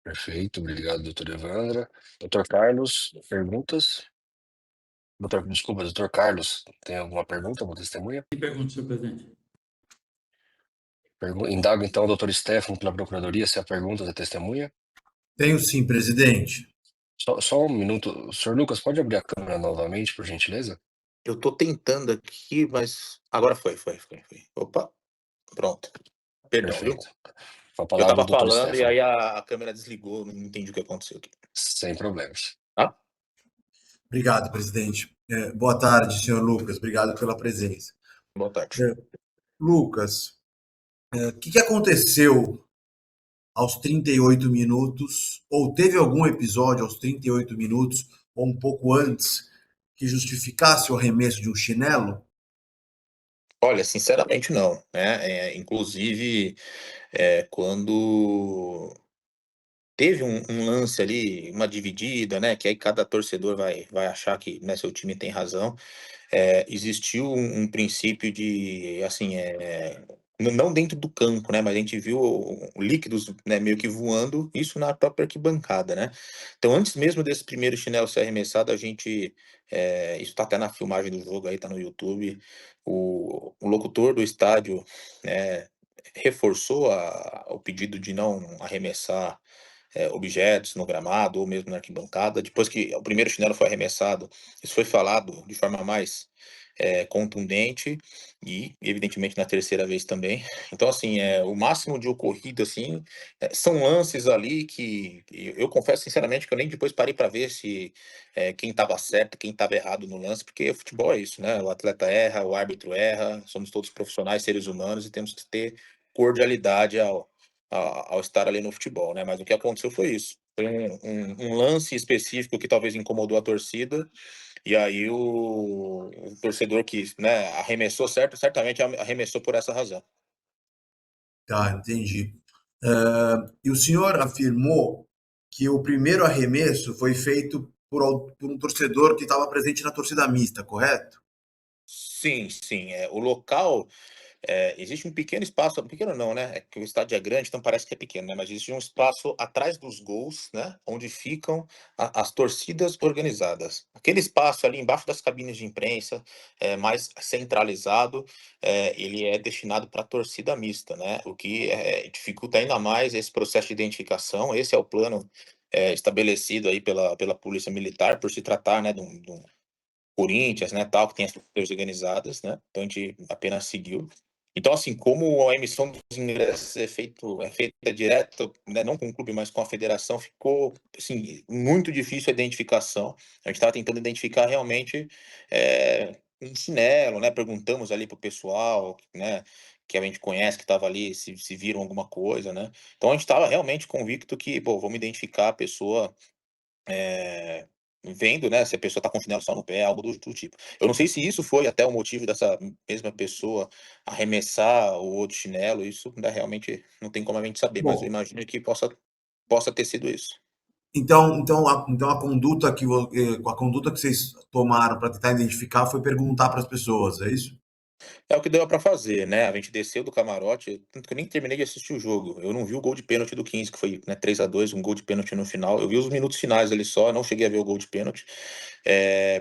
Perfeito, obrigado, doutora Evandra. Doutor Carlos, perguntas? Desculpa, doutor Carlos, tem alguma pergunta, alguma testemunha? Que pergunta, senhor presidente? Indago então o doutor Stefano pela Procuradoria se há perguntas à testemunha. Tenho sim, presidente. Só um minuto. O senhor Lucas, pode abrir a câmera novamente, por gentileza? Eu tô tentando aqui, mas agora foi. Opa, pronto. Perdão, viu? Perfeito. Com a Eu palavra estava o doutor falando e Stefano. aí a câmera desligou, não entendi o que aconteceu aqui. Sem problemas. Tá? Obrigado, presidente. Boa tarde, senhor Lucas. Obrigado pela presença. Boa tarde. Lucas, o que aconteceu aos 38 minutos, ou teve algum episódio aos 38 minutos, ou um pouco antes, que justificasse o arremesso de um chinelo? Olha, sinceramente não, né, inclusive, quando teve um lance ali, uma dividida, né, que aí cada torcedor vai achar que, né, seu time tem razão, existiu um princípio de, assim, não dentro do campo, né, mas a gente viu líquidos, né, meio que voando, isso na própria arquibancada, né. Então antes mesmo desse primeiro chinelo ser arremessado, a gente, isso tá até na filmagem do jogo aí, tá no YouTube, o locutor do estádio, reforçou o pedido de não arremessar, objetos no gramado ou mesmo na arquibancada. Depois que o primeiro chinelo foi arremessado, isso foi falado de forma mais, contundente e, evidentemente, na terceira vez também. Então, assim, o máximo de ocorrido, assim, são lances ali que eu confesso sinceramente que eu nem depois parei para ver se quem estava certo, quem estava errado no lance, porque o futebol é isso, né? O atleta erra, o árbitro erra, somos todos profissionais, seres humanos e temos que ter cordialidade ao estar ali no futebol, né? Mas o que aconteceu foi isso. Foi um lance específico que talvez incomodou a torcida, e aí o torcedor que, né, arremessou certo, certamente arremessou por essa razão. Tá, entendi. E o senhor afirmou que o primeiro arremesso foi feito por um torcedor que estava presente na torcida mista, correto? Sim, sim. O local, existe um pequeno espaço, pequeno não, né? É que o estádio é grande, então parece que é pequeno, né? Mas existe um espaço atrás dos gols, né? Onde ficam as torcidas organizadas. Aquele espaço ali embaixo das cabines de imprensa, mais centralizado, ele é destinado para a torcida mista, né? O que dificulta ainda mais esse processo de identificação. Esse é o plano estabelecido aí pela Polícia Militar, por se tratar, né, de um Corinthians, né, tal, que tem as torcidas organizadas, né, então a gente apenas seguiu. Então, assim, como a emissão dos ingressos é feita direto, né, não com o clube, mas com a federação, ficou, assim, muito difícil a identificação. A gente estava tentando identificar realmente um chinelo, né, perguntamos ali pro pessoal, né, que a gente conhece, que estava ali, se viram alguma coisa, né. Então a gente estava realmente convicto que, pô, vamos identificar a pessoa vendo, né, se a pessoa tá com chinelo só no pé, algo do tipo. Eu não sei se isso foi até o motivo dessa mesma pessoa arremessar o outro chinelo, isso, né, realmente não tem como a gente saber, mas eu Bom, imagino que possa ter sido isso. então a conduta a conduta que vocês tomaram para tentar identificar foi perguntar para as pessoas, é isso? É o que deu pra fazer, né, a gente desceu do camarote, tanto que eu nem terminei de assistir o jogo, eu não vi o gol de pênalti do 15, que foi, né, 3-2, um gol de pênalti no final, eu vi os minutos finais ali só, não cheguei a ver o gol de pênalti,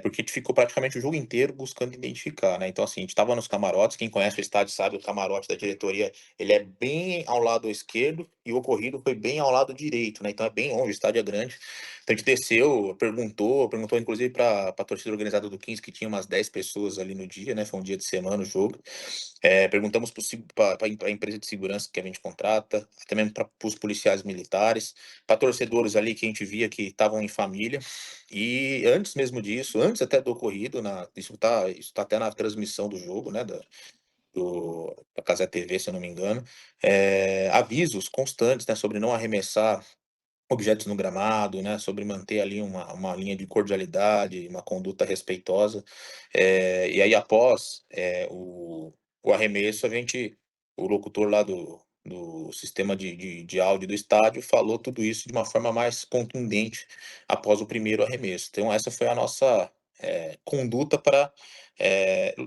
porque a gente ficou praticamente o jogo inteiro buscando identificar, né, então assim, a gente estava nos camarotes, quem conhece o estádio sabe, o camarote da diretoria, ele é bem ao lado esquerdo, e o ocorrido foi bem ao lado direito, né, então é bem longe, o estádio é grande, então a gente desceu, perguntou inclusive para a torcida organizada do 15, que tinha umas 10 pessoas ali no dia, né, foi um dia de semana o jogo, perguntamos para a empresa de segurança que a gente contrata, até mesmo para os policiais militares, para torcedores ali que a gente via que estavam em família. E antes mesmo disso, antes até do ocorrido, isso tá até na transmissão do jogo, né, da Cazé TV, se eu não me engano, avisos constantes, né, sobre não arremessar objetos no gramado, né, sobre manter ali uma linha de cordialidade, uma conduta respeitosa. E aí após, o arremesso, o locutor lá do sistema de áudio do estádio falou tudo isso de uma forma mais contundente após o primeiro arremesso. Então essa foi a nossa, conduta para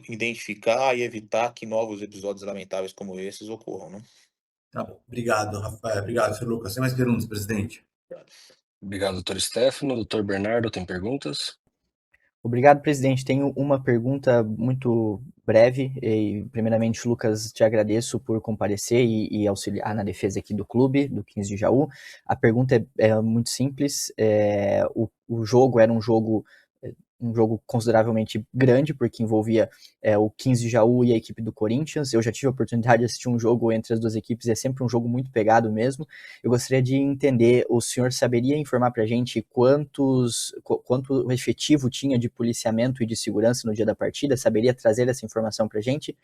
identificar e evitar que novos episódios lamentáveis como esses ocorram, né. Tá bom. Obrigado, Rafael. Obrigado, senhor Lucas. Tem mais perguntas, presidente? Obrigado, doutor Stefano. Doutor Bernardo, tem perguntas? Obrigado, presidente. Tenho uma pergunta muito breve. E, primeiramente, Lucas, te agradeço por comparecer e auxiliar na defesa aqui do clube, do 15 de Jaú. A pergunta é muito simples. O jogo era um jogo consideravelmente grande, porque envolvia o 15 de Jaú e a equipe do Corinthians. Eu já tive a oportunidade de assistir um jogo entre as duas equipes, e é sempre um jogo muito pegado mesmo. Eu gostaria de entender, o senhor saberia informar para a gente quanto efetivo tinha de policiamento e de segurança no dia da partida? Saberia trazer essa informação para a gente?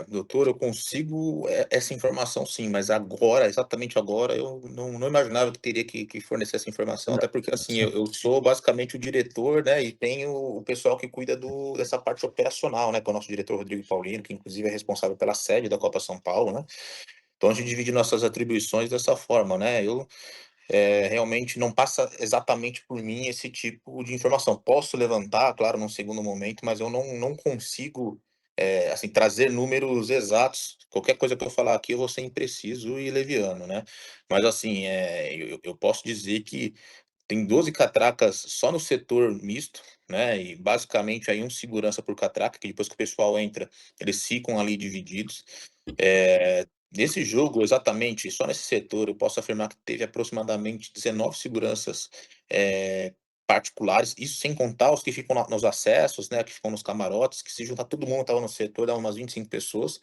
Doutor, eu consigo essa informação sim, mas agora, exatamente agora, eu não imaginava que teria que fornecer essa informação, até porque assim, eu sou basicamente o diretor, né, e tenho o pessoal que cuida dessa parte operacional, né, que é o nosso diretor Rodrigo Paulino, que inclusive é responsável pela sede da Copa São Paulo, né, então a gente divide nossas atribuições dessa forma, né, realmente não passa exatamente por mim esse tipo de informação. Posso levantar, claro, num segundo momento, mas eu não consigo, assim, trazer números exatos. Qualquer coisa que eu falar aqui, eu vou ser impreciso e leviano, né. Mas assim, eu posso dizer que tem 12 catracas só no setor misto, né, e basicamente aí um segurança por catraca, que depois que o pessoal entra, eles ficam ali divididos. Nesse jogo, exatamente, só nesse setor, eu posso afirmar que teve aproximadamente 19 seguranças, particulares, isso sem contar os que ficam nos acessos, né, que ficam nos camarotes, que se juntar todo mundo estava no setor, dá umas 25 pessoas.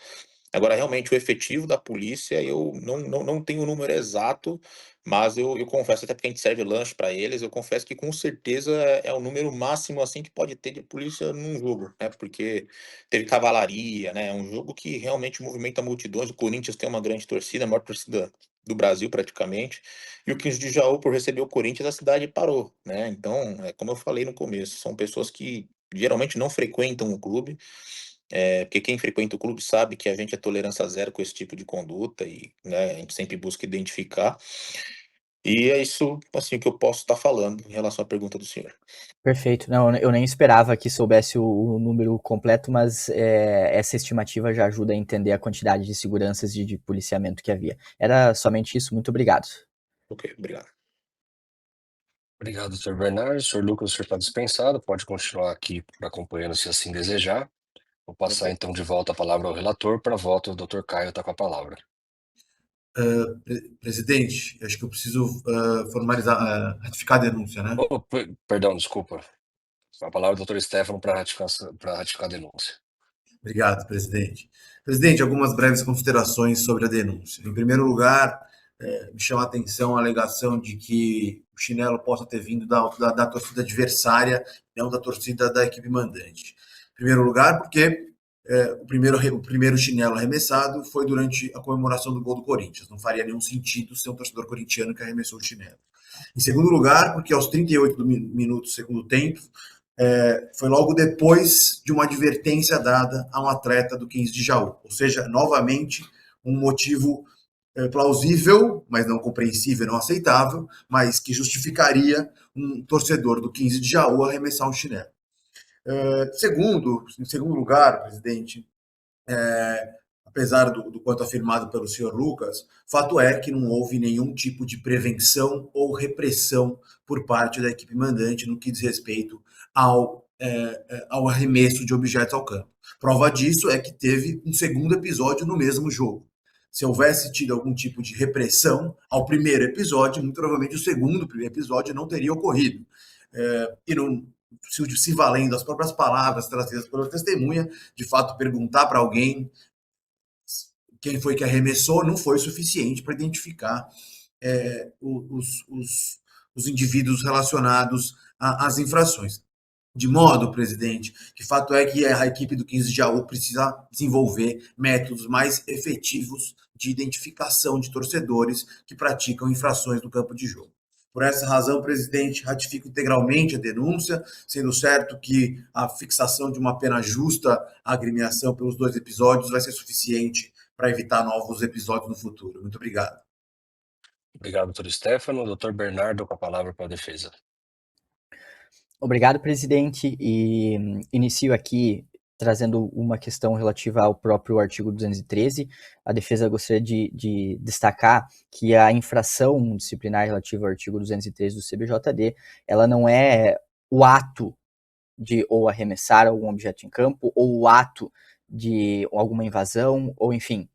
Agora, realmente, o efetivo da polícia, eu não tenho o número exato, mas eu confesso, até porque a gente serve lanche para eles, eu confesso que com certeza é o número máximo assim que pode ter de polícia num jogo, né? Porque teve cavalaria, né? É um jogo que realmente movimenta multidões. O Corinthians tem uma grande torcida, a maior torcida do Brasil praticamente. E o 15 de Jaú, por receber o Corinthians, a cidade parou, né? Então, é como eu falei no começo, são pessoas que geralmente não frequentam o clube, porque quem frequenta o clube sabe que a gente é tolerância zero com esse tipo de conduta e, né, a gente sempre busca identificar. E é isso, assim, que eu posso estar falando em relação à pergunta do senhor. Perfeito. Não, eu nem esperava que soubesse o número completo, mas essa estimativa já ajuda a entender a quantidade de seguranças e de policiamento que havia. Era somente isso. Muito obrigado. Ok, obrigado. Obrigado, Dr. Bernardo. Sr. Lucas, o senhor está dispensado, pode continuar aqui acompanhando se assim desejar. Vou passar Ok. então de volta a palavra ao relator. Para voto, o Dr. Caio está com a palavra. Presidente, acho que eu preciso formalizar, ratificar a denúncia, né? Oh, perdão, desculpa. A palavra do Dr. Stefano para ratificar a denúncia. Obrigado, presidente. Presidente, algumas breves considerações sobre a denúncia. Em primeiro lugar, me chama a atenção a alegação de que o chinelo possa ter vindo da torcida adversária, não da torcida da equipe mandante. Em primeiro lugar, porque o primeiro chinelo arremessado foi durante a comemoração do gol do Corinthians. Não faria nenhum sentido ser um torcedor corintiano que arremessou o chinelo. Em segundo lugar, porque aos 38 minutos do segundo tempo, foi logo depois de uma advertência dada a um atleta do 15 de Jaú. Ou seja, novamente, um motivo plausível, mas não compreensível, não aceitável, mas que justificaria um torcedor do 15 de Jaú arremessar um chinelo. Em segundo lugar, presidente, apesar do quanto afirmado pelo senhor Lucas, fato é que não houve nenhum tipo de prevenção ou repressão por parte da equipe mandante no que diz respeito ao arremesso de objetos ao campo. Prova disso é que teve um segundo episódio no mesmo jogo. Se houvesse tido algum tipo de repressão ao primeiro episódio, muito provavelmente o segundo episódio não teria ocorrido. E não, se valendo das próprias palavras trazidas pela testemunha, de fato perguntar para alguém quem foi que arremessou não foi suficiente para identificar os indivíduos relacionados às infrações. De modo, presidente, que fato é que a equipe do 15 de Jaú precisa desenvolver métodos mais efetivos de identificação de torcedores que praticam infrações no campo de jogo. Por essa razão, presidente, ratifico integralmente a denúncia, sendo certo que a fixação de uma pena justa à agremiação pelos 2 episódios vai ser suficiente para evitar novos episódios no futuro. Muito obrigado. Obrigado, Dr. Stefano. Dr. Bernardo, com a palavra para a defesa. Obrigado, presidente. E inicio aqui trazendo uma questão relativa ao próprio artigo 213. A defesa gostaria de destacar que a infração disciplinar relativa ao artigo 213 do CBJD, ela não é o ato de ou arremessar algum objeto em campo, ou o ato de alguma invasão, ou enfim,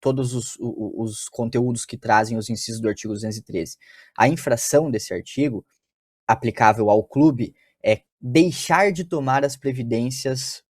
todos os conteúdos que trazem os incisos do artigo 213. A infração desse artigo, aplicável ao clube, é deixar de tomar as previdências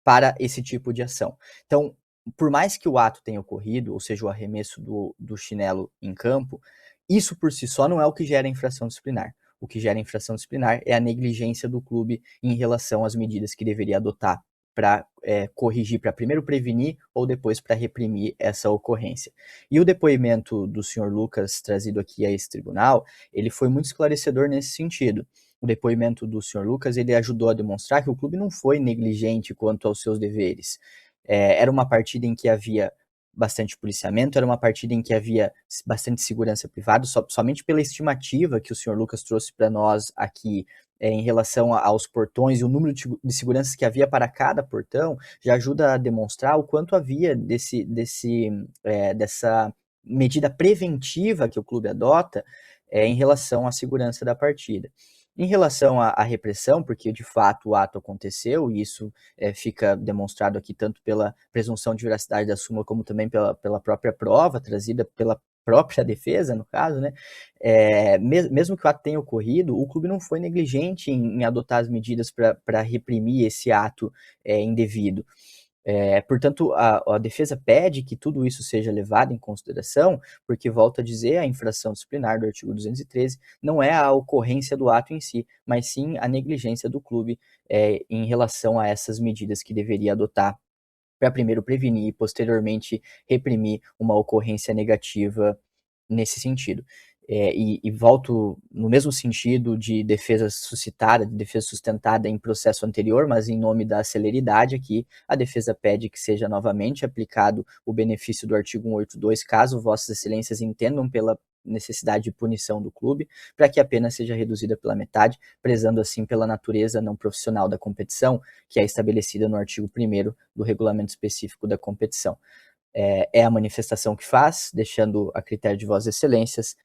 para esse tipo de ação. Então, por mais que o ato tenha ocorrido, ou seja, o arremesso do chinelo em campo, isso por si só não é o que gera infração disciplinar. O que gera infração disciplinar é a negligência do clube em relação às medidas que deveria adotar para corrigir, para primeiro prevenir ou depois para reprimir essa ocorrência. E o depoimento do senhor Lucas, trazido aqui a esse tribunal, ele foi muito esclarecedor nesse sentido. O depoimento do senhor Lucas, ele ajudou a demonstrar que o clube não foi negligente quanto aos seus deveres. Era uma partida em que havia bastante policiamento, era uma partida em que havia bastante segurança privada, somente pela estimativa que o senhor Lucas trouxe para nós aqui em relação aos portões e o número de seguranças que havia para cada portão, já ajuda a demonstrar o quanto havia dessa medida preventiva que o clube adota em relação à segurança da partida. Em relação à repressão, porque de fato o ato aconteceu, e isso fica demonstrado aqui tanto pela presunção de veracidade da súmula, como também pela própria prova trazida pela própria defesa, no caso, né, mesmo que o ato tenha ocorrido, o clube não foi negligente em adotar as medidas para reprimir esse ato indevido. Portanto, a defesa pede que tudo isso seja levado em consideração, porque, volto a dizer, a infração disciplinar do artigo 213 não é a ocorrência do ato em si, mas sim a negligência do clube em relação a essas medidas que deveria adotar para primeiro prevenir e posteriormente reprimir uma ocorrência negativa nesse sentido. E volto no mesmo sentido de defesa suscitada, de defesa sustentada em processo anterior, mas em nome da celeridade aqui, a defesa pede que seja novamente aplicado o benefício do artigo 182, caso Vossas Excelências entendam pela necessidade de punição do clube, para que a pena seja reduzida pela metade, prezando assim pela natureza não profissional da competição, que é estabelecida no artigo 1º do regulamento específico da competição. É a manifestação que faz, deixando a critério de Vossas Excelências,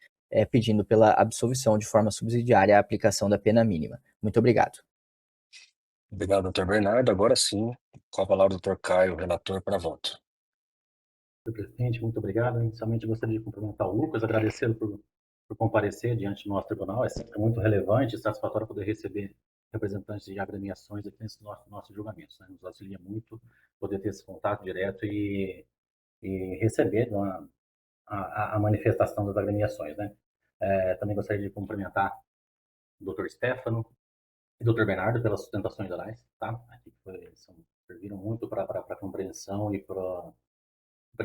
pedindo pela absolvição de forma subsidiária a aplicação da pena mínima. Muito obrigado. Obrigado, doutor Bernardo. Agora sim, com a palavra o doutor Caio, relator, para voto. Senhor presidente, muito obrigado. Inicialmente gostaria de cumprimentar o Lucas, agradecê-lo por comparecer diante do nosso tribunal. É sempre muito relevante e satisfatório poder receber representantes de agremiações aqui nesses nossos julgamentos. Né? Nos auxilia muito poder ter esse contato direto e receber a manifestação das agremiações. Né? Também gostaria de cumprimentar o doutor Stefano e o doutor Bernardo pelas sustentações orais, tá? Aqui serviram muito para a compreensão e para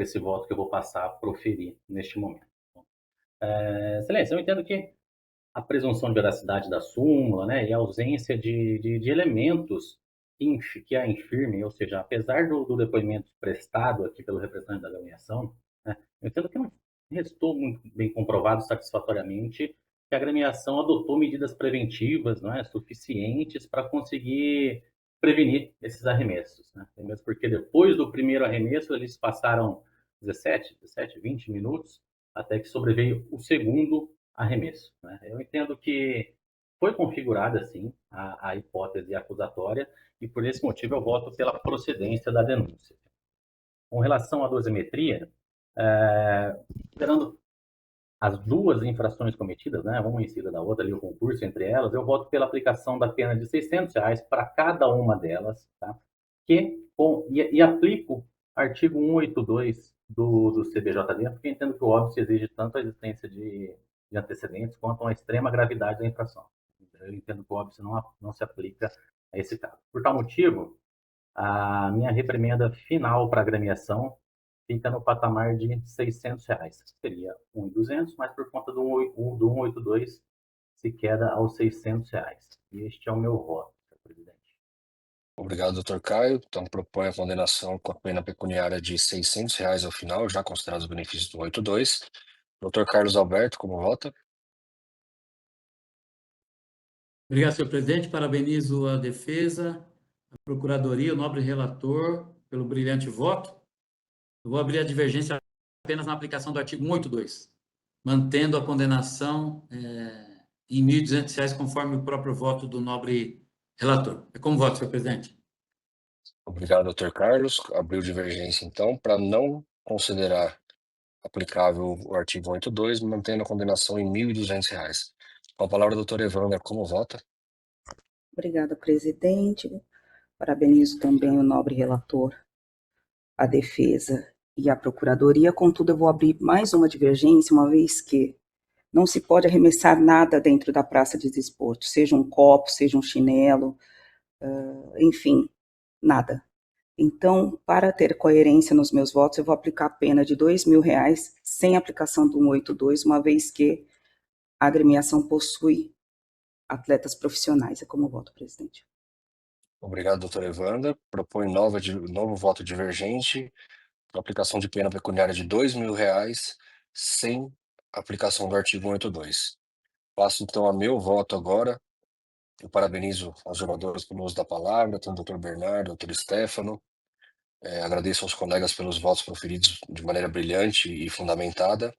esse voto que eu vou passar a proferir neste momento. Excelência, eu entendo que a presunção de veracidade da súmula, né, e a ausência de elementos que a infirmem, ou seja, apesar do depoimento prestado aqui pelo representante da agremiação, né, eu entendo que não restou muito bem comprovado satisfatoriamente que a agremiação adotou medidas preventivas, não é, suficientes para conseguir prevenir esses arremessos, né? Mesmo porque depois do primeiro arremesso eles passaram 17, 20 minutos até que sobreveio o segundo arremesso, né? Eu entendo que foi configurada, sim, a hipótese acusatória e, por esse motivo, eu voto pela procedência da denúncia. Com relação à dosimetria, considerando as duas infrações cometidas, né, uma em cima da outra, ali o concurso entre elas, eu voto pela aplicação da pena de R$ 600 para cada uma delas, tá? E aplico artigo 182 do CBJD, porque entendo que o óbvio exige tanto a existência de antecedentes quanto a extrema gravidade da infração. Eu entendo que o óbvio não se aplica a esse caso. Por tal motivo, a minha reprimenda final para a agremiação fica no patamar de R$ 600. Seria 1.200, mas por conta do 182 se queda aos R$ 600. E este é o meu voto, senhor presidente. Obrigado, doutor Caio. Então, propõe a condenação com a pena pecuniária de R$ 600 ao final, já considerados os benefícios do 182. Doutor Carlos Alberto, como vota? Obrigado, senhor presidente. Parabenizo a defesa, a procuradoria, o nobre relator, pelo brilhante voto. Eu vou abrir a divergência apenas na aplicação do artigo 182, mantendo a condenação em R$ 1.200, conforme o próprio voto do nobre relator. É como voto, senhor presidente. Obrigado, doutor Carlos. Abriu divergência, então, para não considerar aplicável o artigo 182, mantendo a condenação em R$ 1.200. Com a palavra, doutor Evandro, como vota? Obrigada, presidente. Parabenizo também o nobre relator, a defesa e a procuradoria. Contudo, eu vou abrir mais uma divergência, uma vez que não se pode arremessar nada dentro da praça de desporto, seja um copo, seja um chinelo, enfim, nada. Então, para ter coerência nos meus votos, eu vou aplicar a pena de R$ 2.000 sem aplicação do 182, uma vez que a agremiação possui atletas profissionais. É como voto, presidente. Obrigado, doutor Evandro. Propõe novo voto divergente, com aplicação de pena pecuniária de R$ 2.000, sem aplicação do artigo 182. Passo, então, a meu voto agora. Eu parabenizo aos jogadores pelo uso da palavra, tanto o doutor Bernardo, o doutor Stefano. Agradeço aos colegas pelos votos proferidos de maneira brilhante e fundamentada.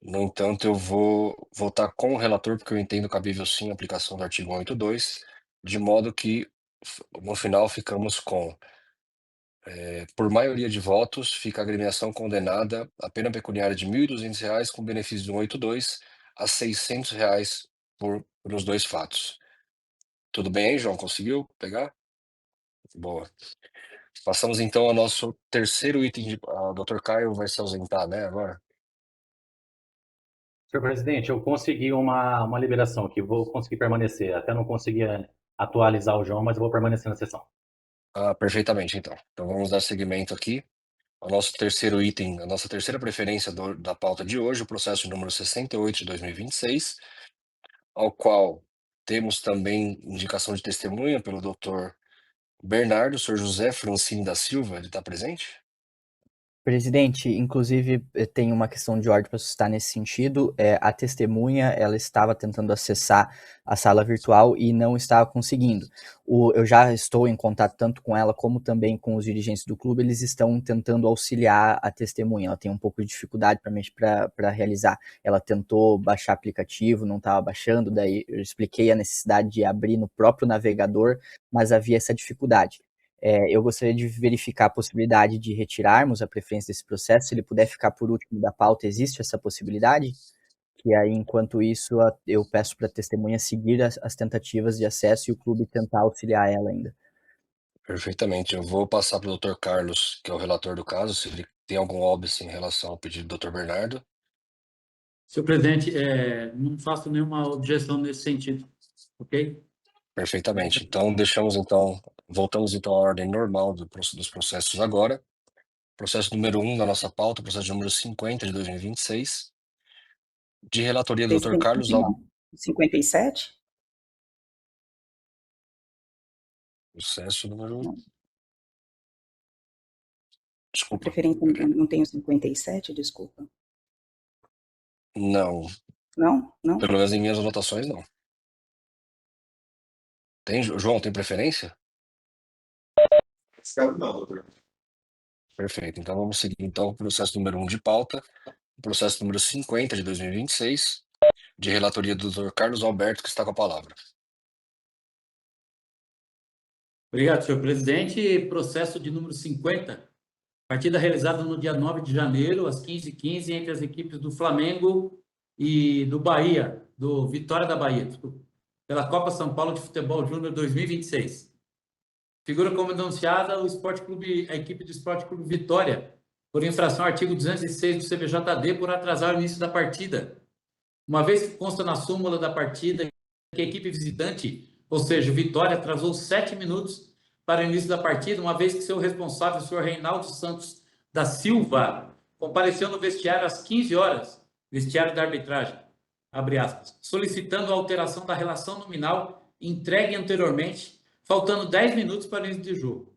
No entanto, eu vou votar com o relator, porque eu entendo cabível sim a aplicação do artigo 182, de modo que, no final, ficamos com Por maioria de votos, fica a agremiação condenada a pena pecuniária de R$ 1.200, com benefício do 182, a R$ 600 por os dois fatos. Tudo bem aí, João? Conseguiu pegar? Boa. Passamos então ao nosso terceiro item. O Dr. Caio vai se ausentar, né, agora? Senhor presidente, eu consegui uma liberação aqui, vou conseguir permanecer. Até não consegui atualizar o João, mas eu vou permanecer na sessão. Perfeitamente, então. Então vamos dar seguimento aqui ao nosso terceiro item, a nossa terceira preferência da pauta de hoje, o processo número 68 de 2026, ao qual temos também indicação de testemunha pelo Dr. Bernardo, Sr. José Francine da Silva, ele está presente? Presidente, inclusive tem uma questão de ordem para suscitar nesse sentido. A testemunha, ela estava tentando acessar a sala virtual e não estava conseguindo. Eu já estou em contato tanto com ela como também com os dirigentes do clube. Eles estão tentando auxiliar a testemunha. Ela tem um pouco de dificuldade para realizar. Ela tentou baixar aplicativo, não estava baixando. Daí eu expliquei a necessidade de abrir no próprio navegador, mas havia essa dificuldade. Eu gostaria de verificar a possibilidade de retirarmos a preferência desse processo. Se ele puder ficar por último da pauta, existe essa possibilidade? Que aí, enquanto isso, eu peço para a testemunha seguir as tentativas de acesso e o clube tentar auxiliar ela ainda. Perfeitamente. Eu vou passar para o Dr. Carlos, que é o relator do caso, se ele tem algum óbice em relação ao pedido do Dr. Bernardo. Senhor presidente, não faço nenhuma objeção nesse sentido, ok? Perfeitamente. Então, voltamos então à ordem normal dos processos agora. Processo número 1 da nossa pauta, processo número 50 de 2026, de relatoria do Dr. Presidente, Carlos não tem 57? Processo número. Não. A Desculpa. preferência não tem o 57, desculpa. Não, Não? Não? pelo menos em minhas anotações, não. Tem, João, tem preferência? Esse caso não, doutor. Perfeito. Então vamos seguir então o processo número 1 de pauta, o processo número 50 de 2026, de relatoria do Dr. Carlos Alberto, que está com a palavra. Obrigado, senhor presidente. Processo de número 50. Partida realizada no dia 9 de janeiro, às 15h15, entre as equipes do Flamengo e do Bahia, do Vitória da Bahia, desculpa, pela Copa São Paulo de Futebol Júnior 2026. Figura como denunciada a equipe do Esporte Clube Vitória, por infração ao artigo 206 do CBJD, por atrasar o início da partida. Uma vez que consta na súmula da partida que a equipe visitante, ou seja, o Vitória, atrasou 7 minutos para o início da partida, uma vez que seu responsável, o senhor Reinaldo Santos da Silva, compareceu no vestiário às 15 horas, vestiário da arbitragem, abre aspas, solicitando a alteração da relação nominal entregue anteriormente, faltando 10 minutos para o início do jogo.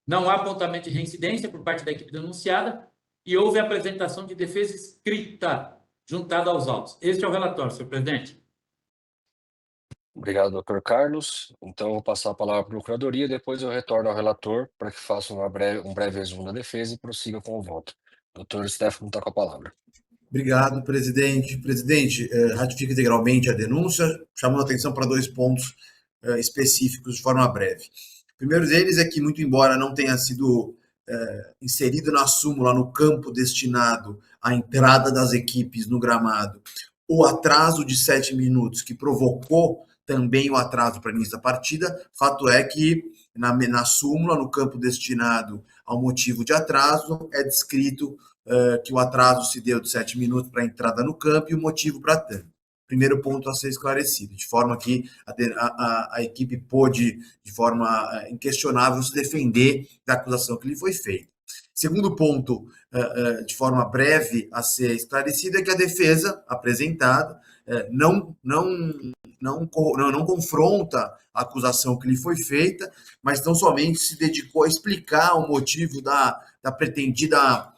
Não há apontamento de reincidência por parte da equipe denunciada e houve apresentação de defesa escrita juntada aos autos. Este é o relatório, senhor presidente. Obrigado, Dr. Carlos. Então, eu vou passar a palavra à Procuradoria, depois eu retorno ao relator para que faça um breve resumo da defesa e prossiga com o voto. Dr. Stefano está com a palavra. Obrigado, presidente. Presidente, ratifico integralmente a denúncia, chamando a atenção para dois pontos específicos de forma breve. O primeiro deles é que, muito embora não tenha sido inserido na súmula, no campo destinado à entrada das equipes no gramado, o atraso de 7 minutos que provocou também o atraso para o início da partida, fato é que na súmula, no campo destinado ao motivo de atraso, é descrito que o atraso se deu de 7 minutos para a entrada no campo e o motivo para tanto. Primeiro ponto a ser esclarecido, de forma que a equipe pôde, de forma inquestionável, se defender da acusação que lhe foi feita. Segundo ponto, de forma breve a ser esclarecido, é que a defesa apresentada não confronta a acusação que lhe foi feita, mas tão somente se dedicou a explicar o motivo da pretendida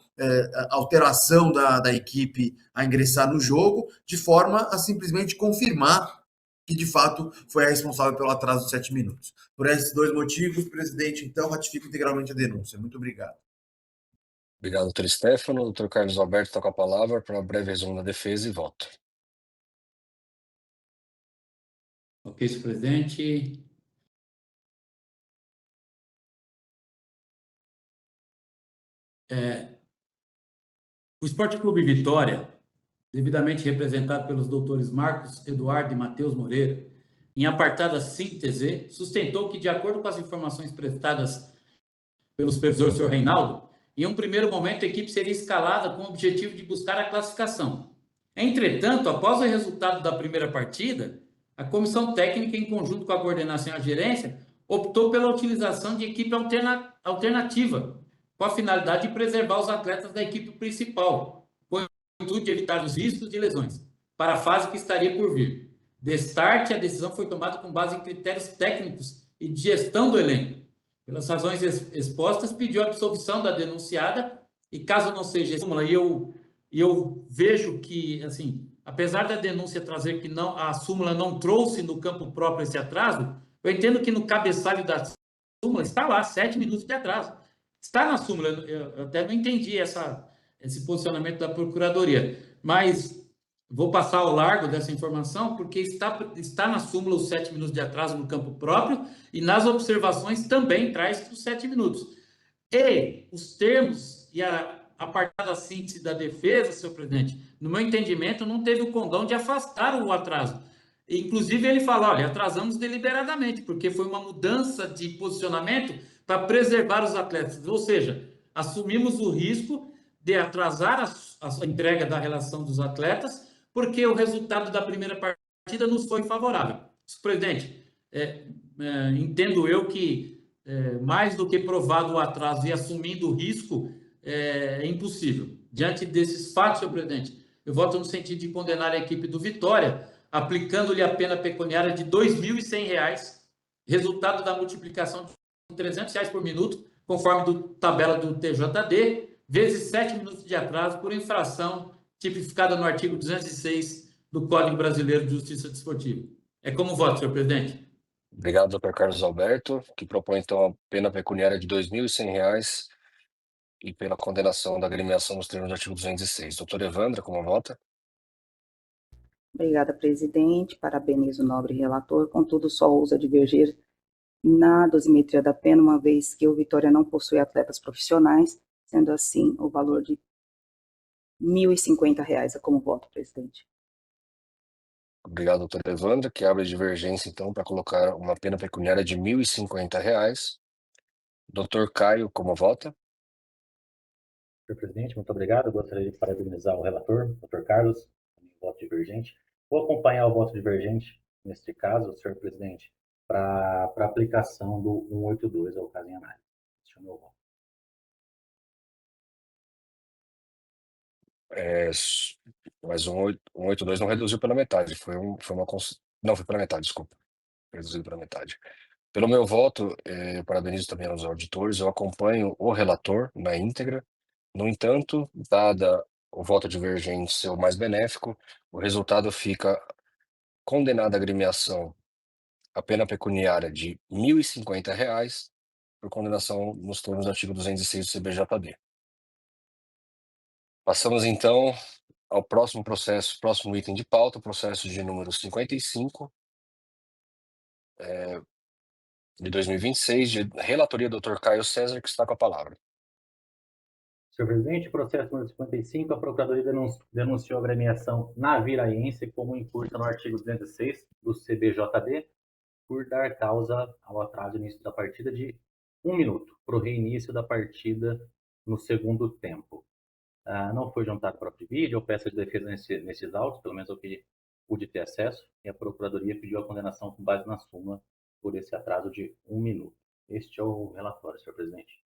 alteração da equipe a ingressar no jogo, de forma a simplesmente confirmar que, de fato, foi a responsável pelo atraso de 7 minutos. Por esses dois motivos, presidente, então, ratifico integralmente a denúncia. Muito obrigado. Obrigado, Dr. Stefano. Dr. Carlos Alberto está com a palavra para um breve resumo da defesa e voto. Ok, senhor presidente. O Esporte Clube Vitória, devidamente representado pelos doutores Marcos Eduardo e Matheus Moreira, em apartada síntese, sustentou que, de acordo com as informações prestadas pelo supervisor Sr. Reinaldo, em um primeiro momento a equipe seria escalada com o objetivo de buscar a classificação. Entretanto, após o resultado da primeira partida, a comissão técnica, em conjunto com a coordenação e a gerência, optou pela utilização de equipe alternativa, com a finalidade de preservar os atletas da equipe principal, com o intuito de evitar os riscos de lesões, para a fase que estaria por vir. Destarte, a decisão foi tomada com base em critérios técnicos e de gestão do elenco. Pelas razões expostas, pediu a absolvição da denunciada e, caso não seja súmula, e eu vejo que, assim, apesar da denúncia trazer que não, a súmula não trouxe no campo próprio esse atraso, eu entendo que no cabeçalho da súmula está lá, 7 minutos de atraso. Está na súmula, eu até não entendi esse posicionamento da Procuradoria, mas vou passar ao largo dessa informação, porque está na súmula os 7 minutos de atraso no campo próprio e nas observações também traz os 7 minutos. E os termos e a parte da síntese da defesa, senhor presidente, no meu entendimento, não teve o condão de afastar o atraso. Inclusive, ele fala, olha, atrasamos deliberadamente, porque foi uma mudança de posicionamento para preservar os atletas. Ou seja, assumimos o risco de atrasar a entrega da relação dos atletas, porque o resultado da primeira partida nos foi favorável. Senhor presidente, entendo eu que mais do que provado o atraso e assumindo o risco, é impossível. Diante desses fatos, senhor presidente, eu voto no sentido de condenar a equipe do Vitória, aplicando-lhe a pena pecuniária de R$ 2.100, resultado da multiplicação de R$ 300 por minuto, conforme tabela do TJD, vezes 7 minutos de atraso por infração tipificada no artigo 206 do Código Brasileiro de Justiça Desportiva. É como voto, senhor presidente. Obrigado, doutor Carlos Alberto, que propõe, então, a pena pecuniária de R$ 2.100 e pela condenação da agremiação nos termos do artigo 206. Doutor Evandra, como vota? Obrigada, presidente. Parabenizo o nobre relator. Contudo, só ousa divergir na dosimetria da pena, uma vez que o Vitória não possui atletas profissionais, sendo assim o valor de R$ 1.050 é como voto, presidente. Obrigado, doutor Evandra, que abre a divergência, então, para colocar uma pena pecuniária de R$ 1.050. Doutor Caio, como vota? Senhor presidente, muito obrigado. Eu gostaria de parabenizar o relator, Dr. Carlos, voto divergente. Vou acompanhar o voto divergente, neste caso, senhor presidente, para aplicação do 182 ao caso em análise. Este é o meu voto. Mas o 182 não reduziu pela metade, não, foi pela metade, desculpa, reduzido pela metade. Pelo meu voto, parabenizo também aos auditores, eu acompanho o relator na íntegra. No entanto, dada o voto divergente ser o mais benéfico, o resultado fica condenada a agremiação a pena pecuniária de R$ 1.050 por condenação nos termos do artigo 206 do CBJD. Passamos, então, ao próximo processo, próximo item de pauta, processo de número 55, de 2026, de relatoria do Dr. Caio César, que está com a palavra. Senhor presidente, processo número 55, a Procuradoria denunciou a agremiação naviraense como incursa no artigo 206 do CBJD por dar causa ao atraso no início da partida de 1 minuto, para o reinício da partida no segundo tempo. Não foi juntado próprio vídeo ou peça de defesa nesses autos, pelo menos o que pude ter acesso, e a Procuradoria pediu a condenação com base na súmula por esse atraso de 1 minuto. Este é o relatório, senhor presidente.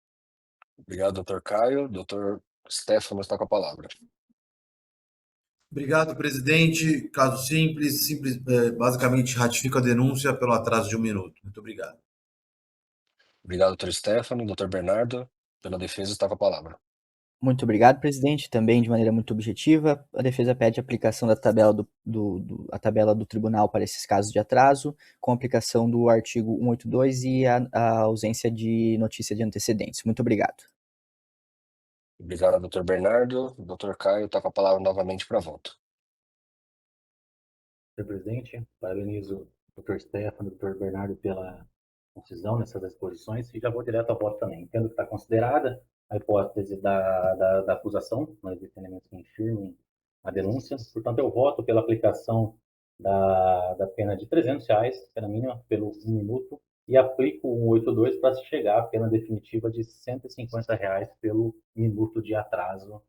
Obrigado, doutor Caio. Doutor Stefano está com a palavra. Obrigado, presidente. Caso simples, basicamente ratifica a denúncia pelo atraso de 1 minuto. Muito obrigado. Obrigado, doutor Stefano. Doutor Bernardo, pela defesa, está com a palavra. Muito obrigado, presidente. Também, de maneira muito objetiva, a defesa pede a aplicação da tabela a tabela do tribunal para esses casos de atraso, com a aplicação do artigo 182 e a ausência de notícia de antecedentes. Muito obrigado. Obrigado, doutor Bernardo. Doutor Caio está com a palavra novamente para voto. Senhor presidente, parabenizo o Dr. Stefano e o Dr. Bernardo pela concisão nessas exposições e já vou direto ao voto também. Entendo que está considerada a hipótese da acusação, mas defendimento que infirme a denúncia. Portanto, eu voto pela aplicação da pena de R$ 300, pena mínima, pelo 1 minuto, e aplico o 182 para se chegar à pena definitiva de R$ 150 pelo minuto de atraso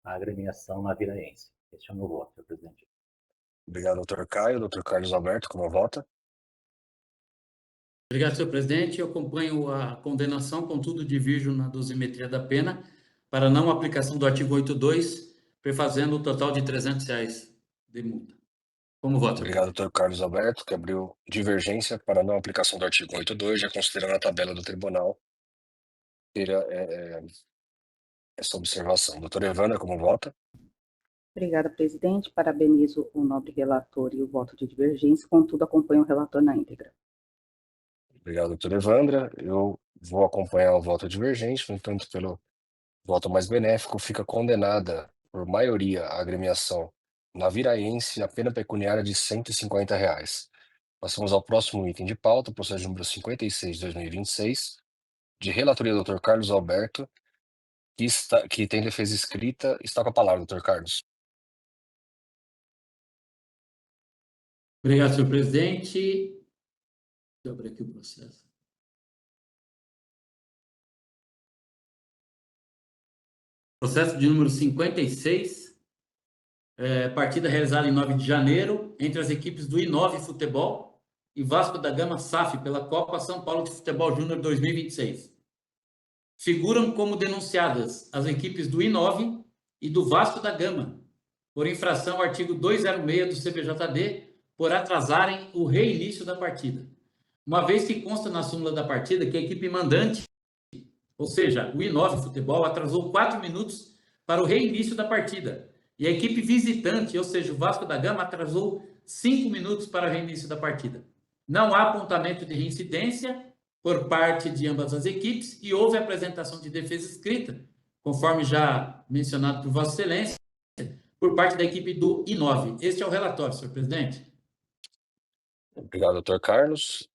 à agremiação naviraense. Este é o meu voto, senhor presidente. Obrigado, doutor Caio. Doutor Carlos Alberto, como vota? Obrigado, senhor presidente. Eu acompanho a condenação, contudo, divirjo na dosimetria da pena para não aplicação do artigo 82, prefazendo o total de R$ 300 de multa. Como voto, senhor Obrigado, presidente? doutor Carlos Alberto, que abriu divergência para não aplicação do artigo 82, já considerando a tabela do tribunal ter essa observação. Doutor Evandra, como vota? Obrigada, presidente. Parabenizo o nobre relator e o voto de divergência, contudo, acompanho o relator na íntegra. Obrigado, doutor Evandra. Eu vou acompanhar o voto divergente, no entanto, pelo voto mais benéfico, fica condenada por maioria a agremiação naviraense a pena pecuniária de R$ 150. Passamos ao próximo item de pauta, processo número 56 de 2026, de relatoria do Dr. Carlos Alberto, que tem defesa escrita. Está com a palavra, doutor Carlos. Obrigado, senhor presidente. Deixa eu abrir aqui o processo. Processo de número 56, partida realizada em 9 de janeiro, entre as equipes do I9 Futebol e Vasco da Gama SAF pela Copa São Paulo de Futebol Júnior 2026. Figuram como denunciadas as equipes do I9 e do Vasco da Gama, por infração ao artigo 206 do CBJD, por atrasarem o reinício da partida. Uma vez que consta na súmula da partida que a equipe mandante, ou seja, o I9 Futebol, atrasou 4 minutos para o reinício da partida. E a equipe visitante, ou seja, o Vasco da Gama, atrasou 5 minutos para o reinício da partida. Não há apontamento de reincidência por parte de ambas as equipes e houve apresentação de defesa escrita, conforme já mencionado por Vossa Excelência, por parte da equipe do I9. Este é o relatório, senhor presidente. Obrigado, doutor Carlos.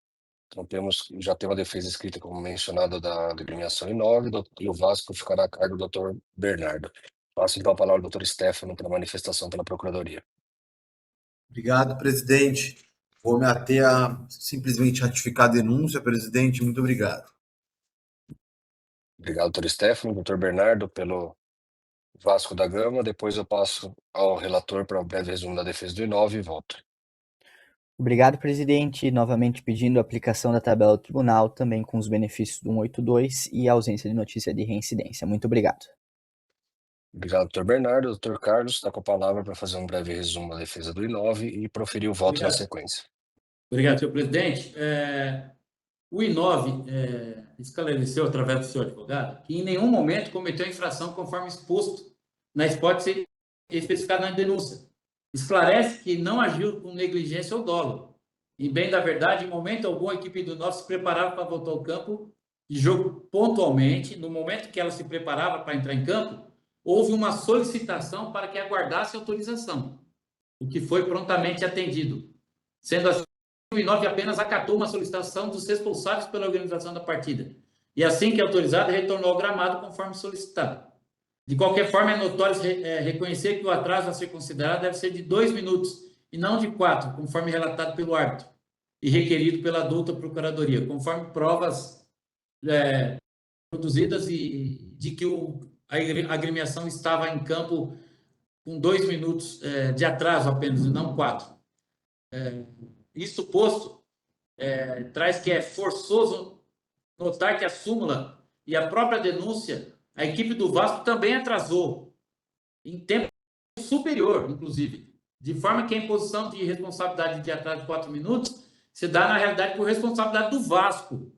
Então, já tem uma defesa escrita, como mencionado, da agremiação I9, e o Vasco ficará a cargo do doutor Bernardo. Passo então a palavra ao doutor Stefano para manifestação pela Procuradoria. Obrigado, presidente. Vou me ater a simplesmente ratificar a denúncia, presidente. Muito obrigado. Obrigado, doutor Stefano. Doutor Bernardo, pelo Vasco da Gama. Depois eu passo ao relator para um breve resumo da defesa do I9 e voto. Obrigado, presidente. Novamente pedindo a aplicação da tabela do tribunal, também com os benefícios do 182 e a ausência de notícia de reincidência. Muito obrigado. Obrigado, doutor Bernardo. Doutor Carlos está com a palavra para fazer um breve resumo da defesa do I9 e proferir o voto na sequência. Obrigado, senhor presidente. O I9 esclareceu, através do seu advogado, que em nenhum momento cometeu infração conforme exposto na hipótese especificada na denúncia. Esclarece que não agiu com negligência ou dolo. E, bem da verdade, em momento algum, a equipe do I9 se preparava para voltar ao campo de jogo pontualmente. No momento que ela se preparava para entrar em campo, houve uma solicitação para que aguardasse autorização, o que foi prontamente atendido. Sendo assim, o I9 apenas acatou uma solicitação dos responsáveis pela organização da partida. E assim que autorizado, retornou ao gramado conforme solicitado. De qualquer forma, é notório reconhecer que o atraso a ser considerado deve ser de 2 minutos e não de 4, conforme relatado pelo árbitro e requerido pela adulta procuradoria, conforme provas produzidas e de que a agremiação estava em campo com 2 minutos de atraso apenas, e não 4. Isso posto, traz que é forçoso notar que a súmula e a própria denúncia, a equipe do Vasco também atrasou, em tempo superior, inclusive, de forma que a imposição de responsabilidade de atraso de 4 minutos se dá, na realidade, por responsabilidade do Vasco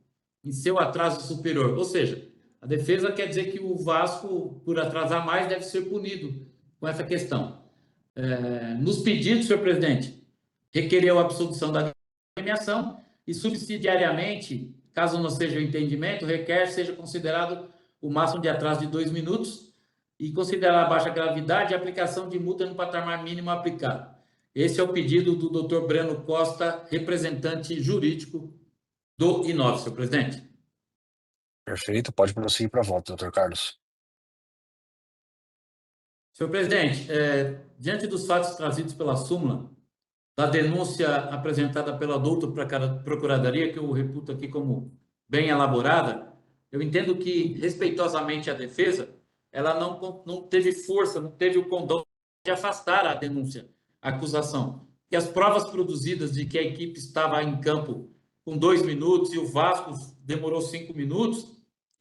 em seu atraso superior. Ou seja, a defesa quer dizer que o Vasco, por atrasar mais, deve ser punido com essa questão. Nos pedidos, senhor presidente, requereu a absolvição da agremiação e, subsidiariamente, caso não seja o entendimento, requer seja considerado o máximo de atraso de 2 minutos e considerar a baixa gravidade e a aplicação de multa no patamar mínimo aplicado. Esse é o pedido do Dr. Breno Costa, representante jurídico do I9, senhor presidente. Perfeito, pode prosseguir para voto, doutor Carlos. Senhor presidente, diante dos fatos trazidos pela súmula, da denúncia apresentada pela douta Procuradoria, que eu reputo aqui como bem elaborada, eu entendo que, respeitosamente à defesa, ela não teve força, não teve o condão de afastar a denúncia, a acusação. Que as provas produzidas de que a equipe estava em campo com 2 minutos e o Vasco demorou 5 minutos,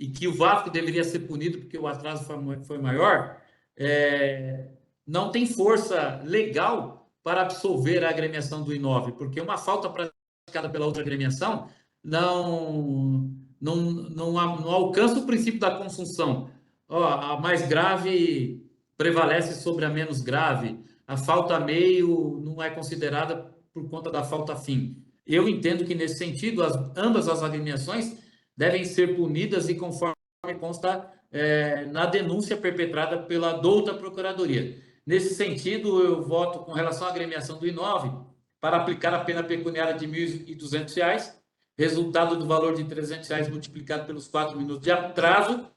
e que o Vasco deveria ser punido porque o atraso foi maior, não tem força legal para absolver a agremiação do I9, porque uma falta praticada pela outra agremiação não alcança o princípio da consunção. A mais grave prevalece sobre a menos grave. A falta meio não é considerada por conta da falta fim. Eu entendo que, nesse sentido, ambas as agremiações devem ser punidas e conforme consta na denúncia perpetrada pela douta Procuradoria. Nesse sentido, eu voto com relação à agremiação do I9 para aplicar a pena pecuniária de R$ 1.200, resultado do valor de R$ 300 multiplicado pelos 4 minutos de atraso.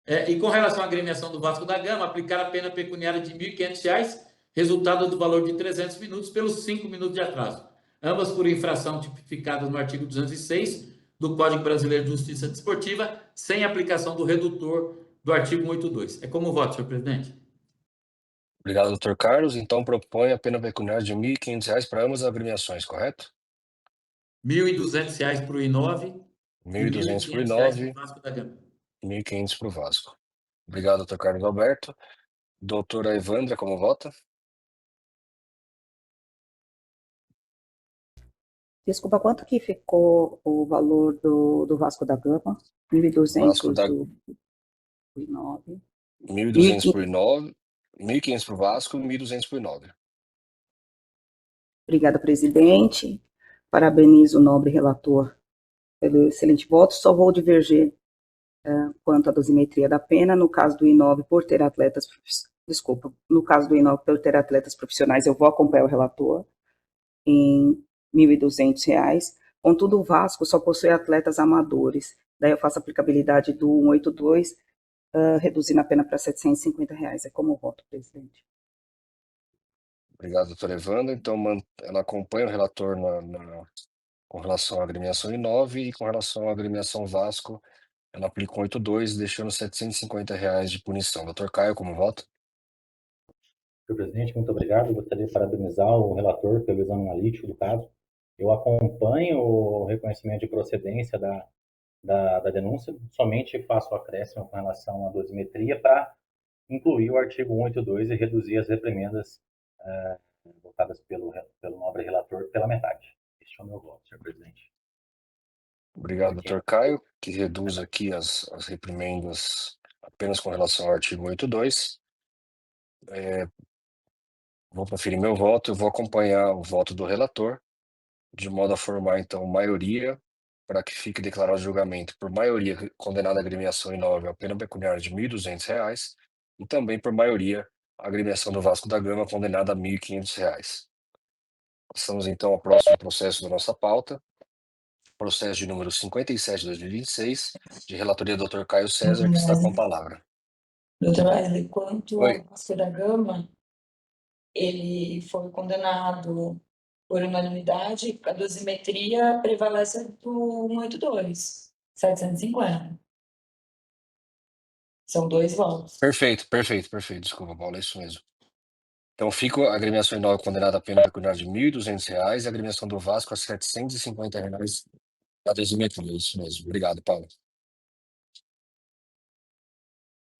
E com relação à agremiação do Vasco da Gama, aplicar a pena pecuniária de R$ 1.500, resultado do valor de 300 minutos pelos 5 minutos de atraso. Ambas por infração tipificada no artigo 206 do Código Brasileiro de Justiça Desportiva, sem aplicação do redutor do artigo 182. É como voto, senhor presidente. Obrigado, doutor Carlos. Então, propõe a pena pecuniária de R$ 1.500 para ambas as agremiações, correto? R$ 1.200 para o I9 e R$ 1.200 para o 1.500 I9 para o Vasco da Gama. e 1.500 para o Vasco. Obrigado, doutor Carlos Alberto. Doutora Evandra, como vota? Desculpa, quanto que ficou o valor do Vasco da Gama? 1.200 do I9. 1.200 para o I9, 1.500 para o Vasco e 1.200 para o I9. Obrigada, presidente. Parabenizo o nobre relator pelo excelente voto. Só vou divergir quanto à dosimetria da pena. No caso do I9, por ter atletas... Desculpa. No caso do I9, por ter atletas profissionais, eu vou acompanhar o relator em R$ 1.200. Contudo, o Vasco só possui atletas amadores. Daí eu faço a aplicabilidade do 182, reduzindo a pena para R$ 750. É como voto, presidente. Obrigado, doutora Evandra. Então, ela acompanha o relator com relação à agremiação I9 e com relação à agremiação Vasco, ela aplica um 82, deixando R$ 750 de punição. Doutor Caio, como vota? Senhor presidente, muito obrigado. Eu gostaria de parabenizar o relator pelo exame analítico do caso. Eu acompanho o reconhecimento de procedência da denúncia, somente faço o acréscimo com relação à dosimetria para incluir o artigo 182 e reduzir as reprimendas votadas pelo nobre relator pela metade. Este é o meu voto, senhor presidente. Obrigado, doutor Caio, que reduz aqui as reprimendas apenas com relação ao artigo 182. Vou proferir meu voto, eu vou acompanhar o voto do relator, de modo a formar, então, maioria, para que fique declarado o julgamento por maioria condenada a agremiação I9 a pena pecuniária de R$ 1.200 e também por maioria a agremiação do Vasco da Gama condenada a R$ 1.500. Passamos, então, ao próximo processo da nossa pauta, processo de número 57 de 2026, de relatoria do Dr. Caio César, que está com a palavra. Doutor Wesley, quanto Oi. ao Vasco da Gama, ele foi condenado por unanimidade, a dosimetria prevalece do 182, 750. São 2 votos. Perfeito. Desculpa, Paulo, é isso mesmo. Então, fica a agremiação I9 condenada a pena pecuniária de R$ 1.200 e a agremiação do Vasco a R$ 750 da dosimetria. Isso mesmo. Obrigado, Paulo.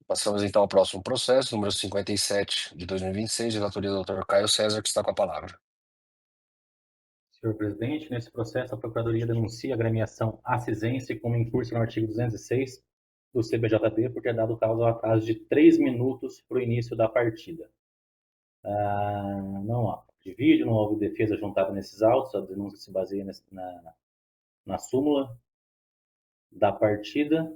Passamos, então, ao próximo processo, número 57 de 2026, de relatoria do Dr. Caio César, que está com a palavra. Senhor presidente, nesse processo, a Procuradoria denuncia a agremiação acisense como incurso no artigo 206 do CBJD por ter dado causa ao atraso de 3 minutos para o início da partida. Não há de vídeo, não houve defesa juntada nesses autos, a denúncia se baseia na súmula da partida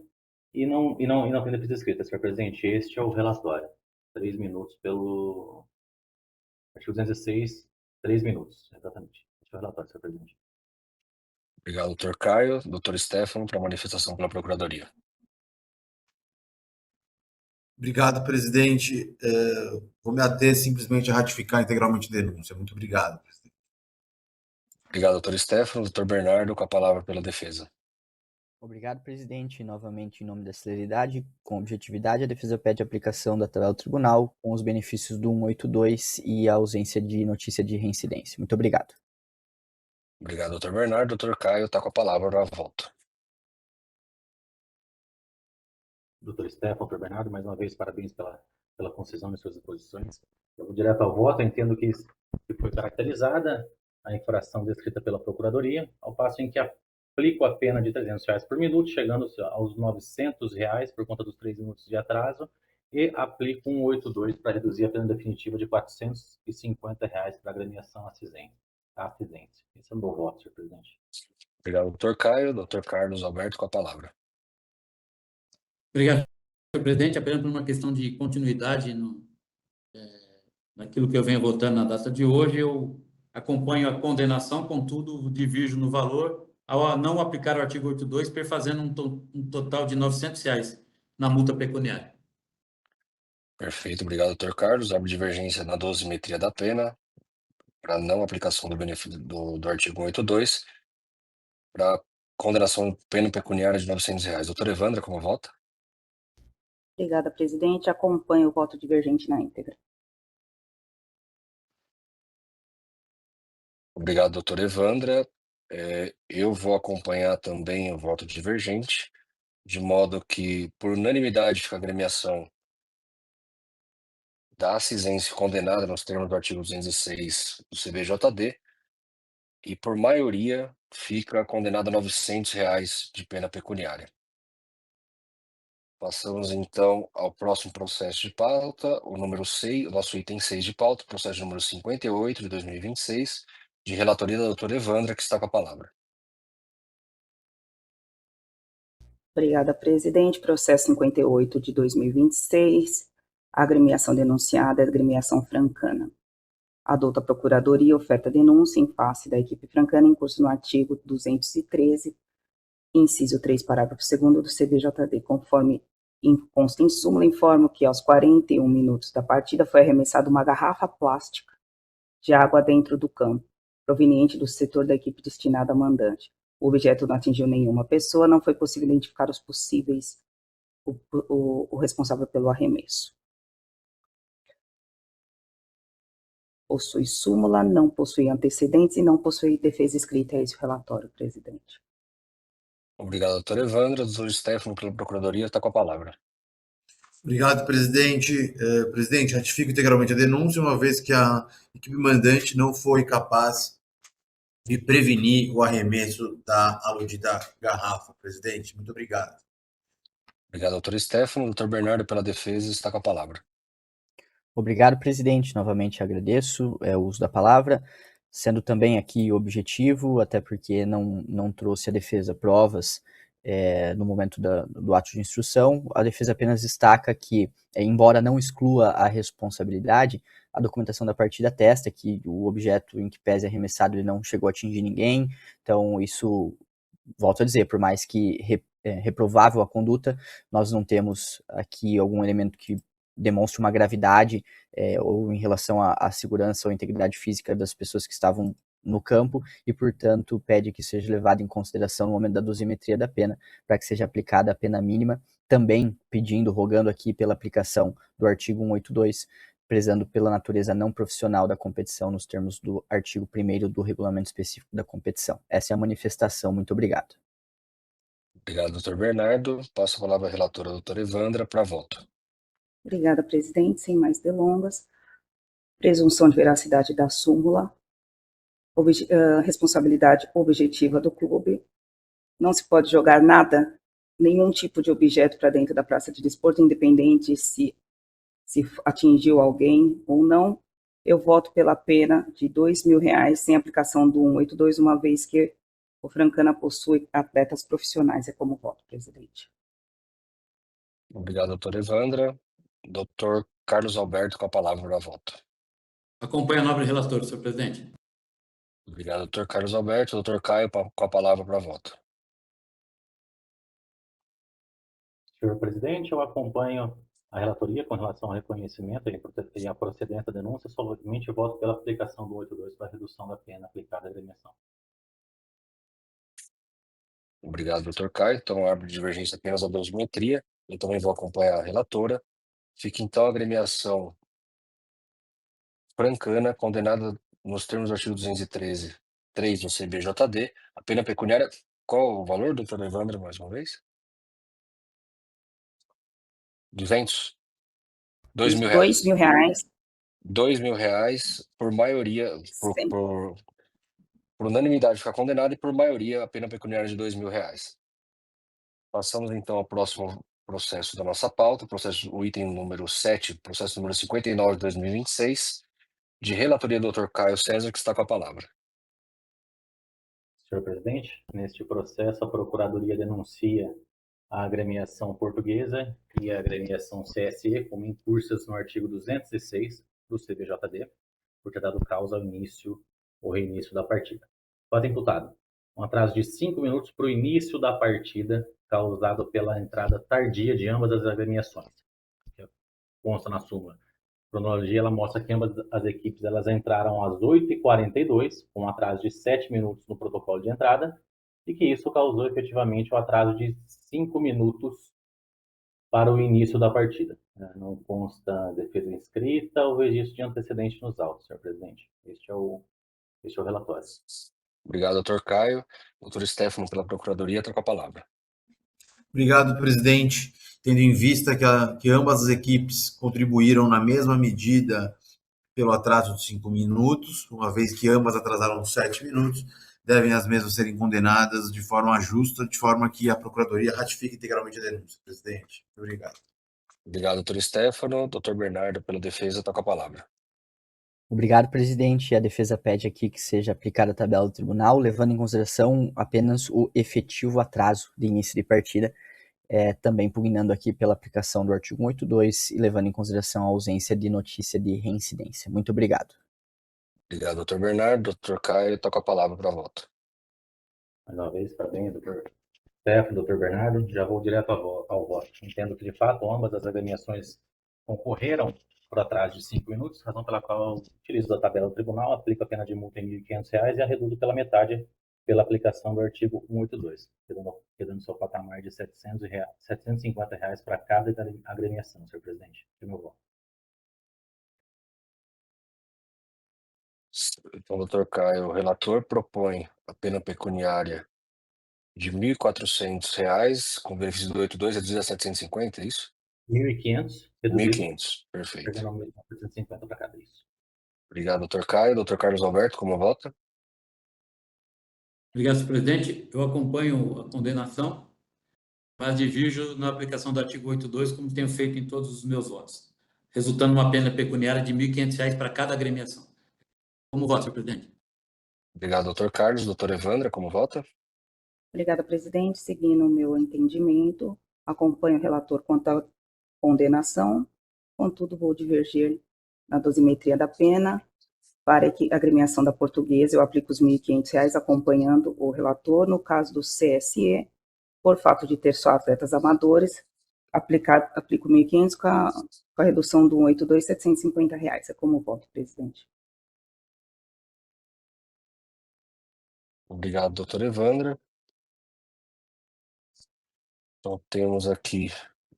e não tem defesa escrita, senhor presidente. Este é o relatório. 3 minutos pelo artigo 206, 3 minutos, exatamente. Este é o relatório, senhor presidente. Obrigado, doutor Caio. Doutor Stefano, para manifestação pela Procuradoria. Obrigado, presidente. Vou me ater simplesmente a ratificar integralmente a denúncia. Muito obrigado, presidente. Obrigado, doutor Stefano. Doutor Bernardo, com a palavra pela defesa. Obrigado, presidente. Novamente, em nome da celeridade, com objetividade, a defesa pede a aplicação da tabela do tribunal com os benefícios do 182 e a ausência de notícia de reincidência. Muito obrigado. Obrigado, doutor Bernardo. Doutor Caio está com a palavra para voto. Doutor Stefano, doutor Bernardo, mais uma vez, parabéns pela concisão em suas exposições. Eu vou direto ao voto. Eu entendo que foi caracterizada a infração descrita pela Procuradoria, ao passo em que aplico a pena de R$300 por minuto, chegando aos R$900 por conta dos 3 minutos de atraso, e aplico um 182 para reduzir a pena definitiva de R$450 para agremiação acidente. Esse é o meu voto, senhor presidente. Obrigado, doutor Caio. Doutor Carlos Alberto, com a palavra. Obrigado, senhor presidente. Apenas por uma questão de continuidade naquilo que eu venho votando na data de hoje, eu acompanho a condenação, contudo, divirjo no valor ao não aplicar o artigo 82, perfazendo um total de R$900 na multa pecuniária. Perfeito, obrigado, doutor Carlos. Abre divergência na dosimetria da pena para não aplicação do benefício do artigo 182 para condenação de pena pecuniária de R$900. Doutor Evandra, como vota? Obrigada, presidente. Acompanho o voto divergente na íntegra. Obrigado, doutor Evandra. Eu vou acompanhar também o voto divergente, de modo que, por unanimidade, fica a agremiação da Cisense condenada nos termos do artigo 206 do CBJD, e por maioria fica condenada a R$900 de pena pecuniária. Passamos então ao próximo processo de pauta, o número 6, o nosso item 6 de pauta, processo número 58 de 2026, de relatoria da doutora Evandra, que está com a palavra. Obrigada, presidente. Processo 58 de 2026. A agremiação denunciada é a agremiação francana. Adota a Procuradoria oferta denúncia em face da equipe francana em curso no artigo 213, inciso 3, parágrafo 2º do CBJD, conforme consta em súmula, informo que aos 41 minutos da partida foi arremessada uma garrafa plástica de água dentro do campo, proveniente do setor da equipe destinada a mandante. O objeto não atingiu nenhuma pessoa, não foi possível identificar os possíveis, o responsável pelo arremesso. Possui súmula, não possui antecedentes e não possui defesa escrita. É esse o relatório, presidente. Obrigado, doutor Evandra. Doutor Stefano, pela Procuradoria, está com a palavra. Obrigado, presidente. Presidente, ratifico integralmente a denúncia, uma vez que a equipe mandante não foi capaz de prevenir o arremesso da aludida garrafa, presidente. Muito obrigado. Obrigado, doutor Stefano. Doutor Bernardo, pela defesa, está com a palavra. Obrigado, presidente. Novamente agradeço o uso da palavra, sendo também aqui objetivo, até porque não trouxe a defesa provas no momento do ato de instrução. A defesa apenas destaca que, embora não exclua a responsabilidade, a documentação da partida atesta que o objeto em que pese arremessado ele não chegou a atingir ninguém. Então, isso, volto a dizer, por mais que reprovável a conduta, nós não temos aqui algum elemento que demonstre uma gravidade ou em relação à segurança ou integridade física das pessoas que estavam no campo e, portanto, pede que seja levado em consideração no momento da dosimetria da pena, para que seja aplicada a pena mínima, também rogando aqui pela aplicação do artigo 182, prezando pela natureza não profissional da competição nos termos do artigo 1º do regulamento específico da competição. Essa é a manifestação. Muito obrigado. Obrigado, doutor Bernardo. Passo a palavra à relatora, doutora Evandra, para voto. Obrigada, presidente. Sem mais delongas. Presunção de veracidade da súmula. Responsabilidade objetiva do clube. Não se pode jogar nada, nenhum tipo de objeto para dentro da praça de desporto, independente se atingiu alguém ou não. Eu voto pela pena de R$2.000 sem aplicação do 182, uma vez que o Francana possui atletas profissionais. É como voto, presidente. Obrigado, doutora Evandra. Doutor Carlos Alberto, com a palavra para voto. Acompanho a nobre relator, senhor presidente. Obrigado, doutor Carlos Alberto. Doutor Caio, com a palavra para voto. Senhor presidente, eu acompanho A relatoria, com relação ao reconhecimento e a procedência da denúncia, somente voto pela aplicação do 82 para a redução da pena aplicada à agremiação. Obrigado, doutor Caio. Então, árbitro de divergência apenas a dosimetria. Eu também vou acompanhar a relatora. Fica, então, a agremiação Francana, condenada nos termos do artigo 213, 3 do CBJD. A pena pecuniária, qual o valor, doutor Evandro, mais uma vez? 200? R$ 2.000. R$ 2.000. R$ 2.000 por maioria, Sempre. por unanimidade ficar condenado e por maioria a pena pecuniária de R$ 2.000. Passamos então ao próximo processo da nossa pauta, o item número 7, processo número 59 de 2026, de relatoria do Dr. Caio César, que está com a palavra. Senhor presidente, neste processo a Procuradoria denuncia a agremiação Portuguesa e a agremiação CSE como incursas no artigo 206 do CBJD, por ter dado causa ao início ou reinício da partida. Fato imputado: um atraso de 5 minutos para o início da partida, causado pela entrada tardia de ambas as agremiações. Que consta na súmula. A cronologia ela mostra que ambas as equipes elas entraram às 8h42, com um atraso de 7 minutos no protocolo de entrada, e que isso causou efetivamente um atraso de 5 minutos para o início da partida. Não consta defesa inscrita ou registro de antecedente nos autos, senhor presidente. Este é o relatório. Obrigado, doutor Caio. Doutor Stefano, pela Procuradoria, está com a palavra. Obrigado, presidente. Tendo em vista que ambas as equipes contribuíram na mesma medida pelo atraso de 5 minutos, uma vez que ambas atrasaram 7 minutos, devem as mesmas serem condenadas de forma justa, de forma que a Procuradoria ratifique integralmente a denúncia. Presidente, obrigado. Obrigado, doutor Stefano. Doutor Bernardo, pela defesa, está com a palavra. Obrigado, presidente. A defesa pede aqui que seja aplicada a tabela do tribunal, levando em consideração apenas o efetivo atraso de início de partida, também pugnando aqui pela aplicação do artigo 182 e levando em consideração a ausência de notícia de reincidência. Muito obrigado. Obrigado, doutor Bernardo. Doutor Caio, está com a palavra para voto. Mais uma vez, parabéns, doutor Stefano, doutor Bernardo. Já vou direto ao voto. Entendo que, de fato, ambas as agremiações concorreram por atraso de 5 minutos, razão pela qual eu utilizo da tabela do tribunal, aplico a pena de multa em R$ 1.500 e a reduzo pela metade pela aplicação do artigo 182, quedando seu patamar de R$ 750 para cada agremiação, senhor presidente. É meu voto. Então, doutor Caio, o relator propõe a pena pecuniária de R$ 1.400, com benefício do 82 reduzida a 750, é isso? 1.500, R$ reduzido. 1.500, perfeito. Perdendo 750 para cada isso. Obrigado, doutor Caio. Doutor Carlos Alberto, como vota? Obrigado, senhor presidente. Eu acompanho a condenação, mas divirjo na aplicação do artigo 82, como tenho feito em todos os meus votos, resultando uma pena pecuniária de R$ 1.500 para cada agremiação. Como vota, senhor presidente? Obrigado, doutor Carlos. Doutor Evandra, como vota? Obrigada, presidente. Seguindo o meu entendimento, acompanho o relator quanto à condenação, contudo, vou divergir na dosimetria da pena. Para a agremiação da Portuguesa, eu aplico os R$ 1.500, acompanhando o relator. No caso do CSE, por fato de ter só atletas amadores, aplico R$ 1.500 com a redução do 182, R$ 750. É como voto, presidente. Obrigado, doutor Evandra. Então, temos aqui,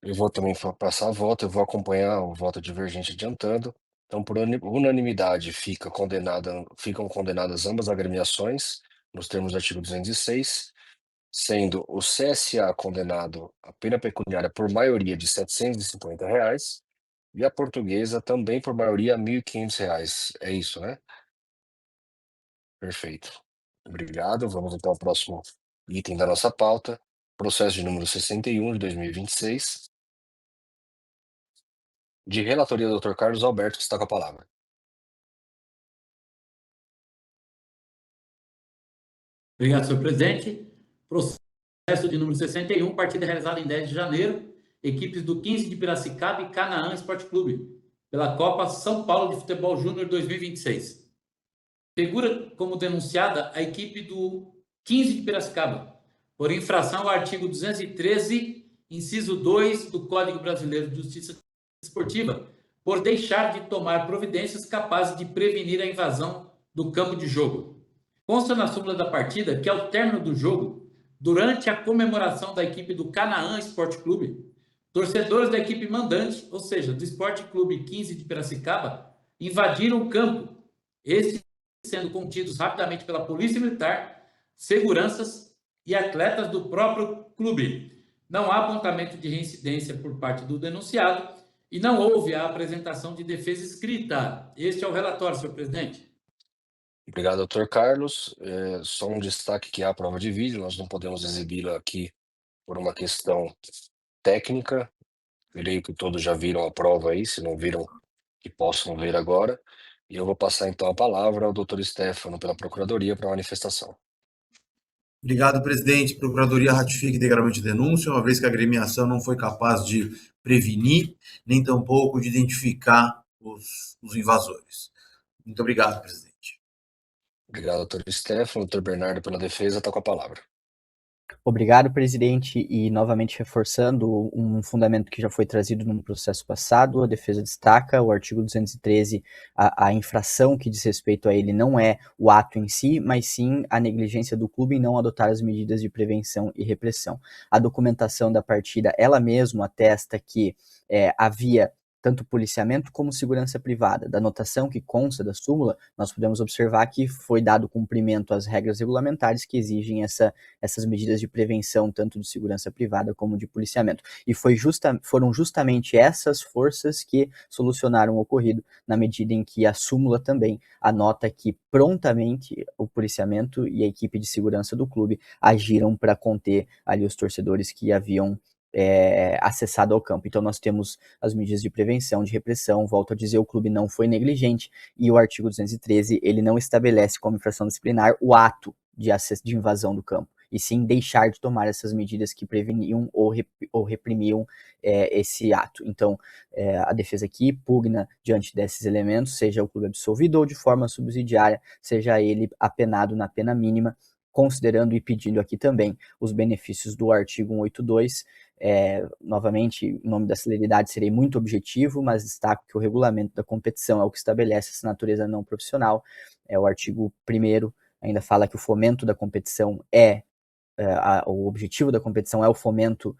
eu vou também passar a voto, eu vou acompanhar o voto divergente adiantando. Então, por unanimidade, ficam condenadas ambas as agremiações, nos termos do artigo 206, sendo o CSA condenado a pena pecuniária por maioria de R$ 750 e a Portuguesa também por maioria R$ 1.500. É isso, né? Perfeito. Obrigado. Vamos então ao próximo item da nossa pauta. Processo de número 61 de 2026. De relatoria do Dr. Carlos Alberto, que está com a palavra. Obrigado, senhor presidente. Processo de número 61, partida realizada em 10 de janeiro, equipes do 15 de Piracicaba e Canaã Esporte Clube, pela Copa São Paulo de Futebol Júnior 2026. Figura como denunciada a equipe do 15 de Piracicaba, por infração ao artigo 213, inciso 2 do Código Brasileiro de Justiça esportiva por deixar de tomar providências capazes de prevenir a invasão do campo de jogo. Consta na súmula da partida que, ao término do jogo, durante a comemoração da equipe do Canaã Esporte Clube, torcedores da equipe mandante, ou seja, do Esporte Clube 15 de Piracicaba, invadiram o campo, estes sendo contidos rapidamente pela Polícia Militar, seguranças e atletas do próprio clube. Não há apontamento de reincidência por parte do denunciado e não houve a apresentação de defesa escrita. Este é o relatório, senhor presidente. Obrigado, doutor Carlos. Só um destaque que há a prova de vídeo, nós não podemos exibi-la aqui por uma questão técnica. Creio que todos já viram a prova aí, se não viram, que possam ver agora. E eu vou passar então a palavra ao doutor Stefano pela Procuradoria para a manifestação. Obrigado, presidente. Procuradoria ratifica integralmente a denúncia, uma vez que a agremiação não foi capaz de prevenir, nem tampouco de identificar os invasores. Muito obrigado, presidente. Obrigado, doutor Stefano. Doutor Bernardo, pela defesa, está com a palavra. Obrigado, presidente, e novamente reforçando um fundamento que já foi trazido no processo passado, a defesa destaca o artigo 213, a infração que diz respeito a ele não é o ato em si, mas sim a negligência do clube em não adotar as medidas de prevenção e repressão. A documentação da partida, ela mesma atesta que havia tanto policiamento como segurança privada. Da anotação que consta da súmula, nós podemos observar que foi dado cumprimento às regras regulamentares que exigem essas medidas de prevenção, tanto de segurança privada como de policiamento. E foram justamente essas forças que solucionaram o ocorrido, na medida em que a súmula também anota que prontamente o policiamento e a equipe de segurança do clube agiram para conter ali os torcedores que haviam acessado ao campo. Então nós temos as medidas de prevenção, de repressão, volto a dizer, o clube não foi negligente e o artigo 213, ele não estabelece como infração disciplinar o ato de invasão do campo, e sim deixar de tomar essas medidas que preveniam ou reprimiam esse ato. Então, a defesa aqui pugna diante desses elementos, seja o clube absolvido ou de forma subsidiária, seja ele apenado na pena mínima, considerando e pedindo aqui também os benefícios do artigo 182. Novamente, em nome da celeridade, serei muito objetivo, mas destaco que o regulamento da competição é o que estabelece essa natureza não profissional. O artigo 1º ainda fala que o fomento da competição o objetivo da competição é o fomento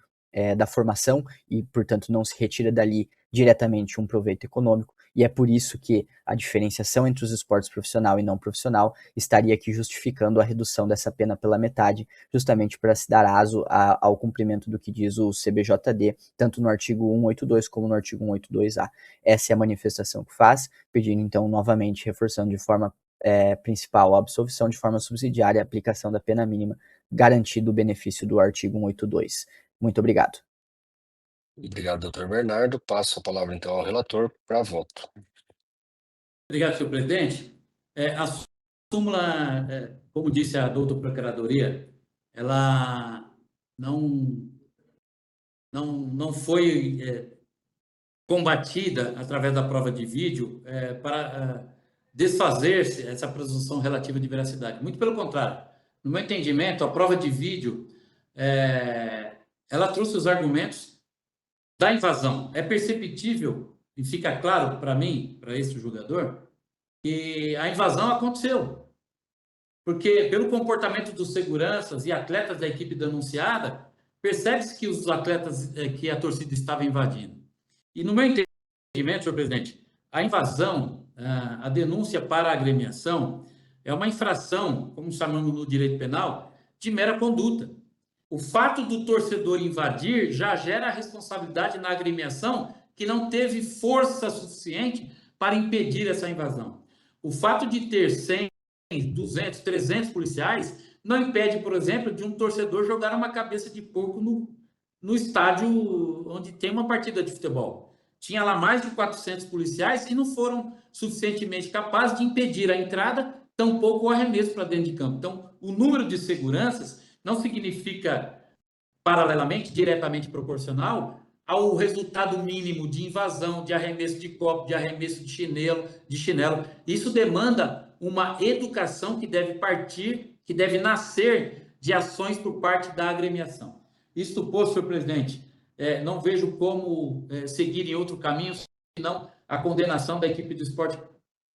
da formação e, portanto, não se retira dali diretamente um proveito econômico, e é por isso que a diferenciação entre os esportes profissional e não profissional estaria aqui justificando a redução dessa pena pela metade, justamente para se dar aso ao cumprimento do que diz o CBJD, tanto no artigo 182 como no artigo 182A. Essa é a manifestação que faz, pedindo então novamente, reforçando de forma principal a absolvição, de forma subsidiária a aplicação da pena mínima, garantido o benefício do artigo 182. Muito obrigado. Obrigado, doutor Bernardo. Passo a palavra, então, ao relator para voto. Obrigado, senhor presidente. A súmula, como disse a doutora Procuradoria, ela não foi combatida através da prova de vídeo para desfazer-se essa presunção relativa de veracidade. Muito pelo contrário. No meu entendimento, a prova de vídeo, ela trouxe os argumentos da invasão. É perceptível, e fica claro para mim, para esse jogador, que a invasão aconteceu. Porque, pelo comportamento dos seguranças e atletas da equipe denunciada, percebe-se que os atletas, que a torcida estava invadindo. E no meu entendimento, senhor presidente, a invasão, a denúncia para a agremiação, é uma infração, como chamamos no direito penal, de mera conduta. O fato do torcedor invadir já gera a responsabilidade na agremiação que não teve força suficiente para impedir essa invasão. O fato de ter 100, 200, 300 policiais não impede, por exemplo, de um torcedor jogar uma cabeça de porco no estádio onde tem uma partida de futebol. Tinha lá mais de 400 policiais e não foram suficientemente capazes de impedir a entrada, tampouco o arremesso para dentro de campo. Então, o número de seguranças não significa, paralelamente, diretamente proporcional ao resultado mínimo de invasão, de arremesso de copo, de arremesso de chinelo. Isso demanda uma educação que deve partir, que deve nascer de ações por parte da agremiação. Isto posto, senhor presidente, não vejo como seguir em outro caminho, senão a condenação da equipe do Sport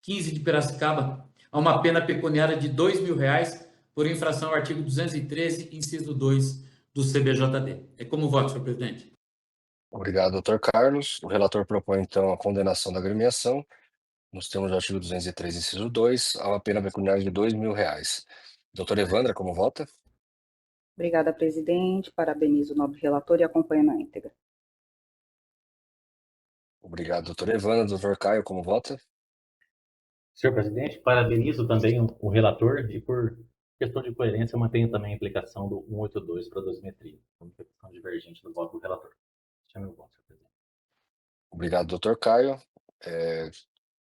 15 de Piracicaba a uma pena pecuniária de R$ 2.000 por infração ao artigo 213, inciso 2 do CBJD. É como voto, senhor presidente. Obrigado, doutor Carlos. O relator propõe, então, a condenação da agremiação, nos termos do artigo 203, inciso 2, a uma pena pecuniária de R$ 2.000. Doutor Evandra, como vota? Obrigada, presidente. Parabenizo o nobre relator e acompanho na íntegra. Obrigado, doutor Evandra. Doutor Caio, como vota? Senhor presidente, parabenizo também o relator e, por questão de coerência, eu mantenho também a aplicação do 182 para 2030, como questão divergente do voto do relator. Chame o voto, senhor presidente. Obrigado, doutor Caio.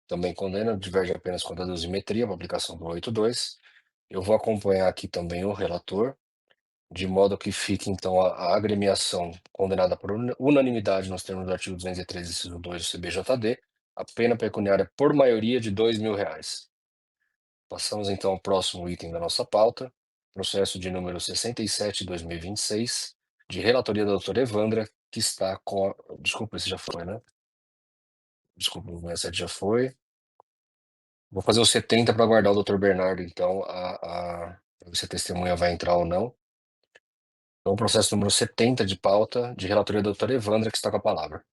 Também condena, diverge apenas quanto à dosimetria para aplicação do 182. Eu vou acompanhar aqui também o relator, de modo que fique, então, a agremiação condenada por unanimidade nos termos do artigo 203, inciso 2 do CBJD, a pena pecuniária por maioria de R$ 2.000. Passamos, então, ao próximo item da nossa pauta, processo de número 67/2026, de relatoria da doutora Evandra, que está com a... Desculpa, esse já foi, né? Desculpa, o 67 já foi. Vou fazer o 70 para aguardar o doutor Bernardo, então, pra ver se a testemunha vai entrar ou não. Então, o processo número 70 de pauta, de relatoria da doutora Evandra, que está com a palavra.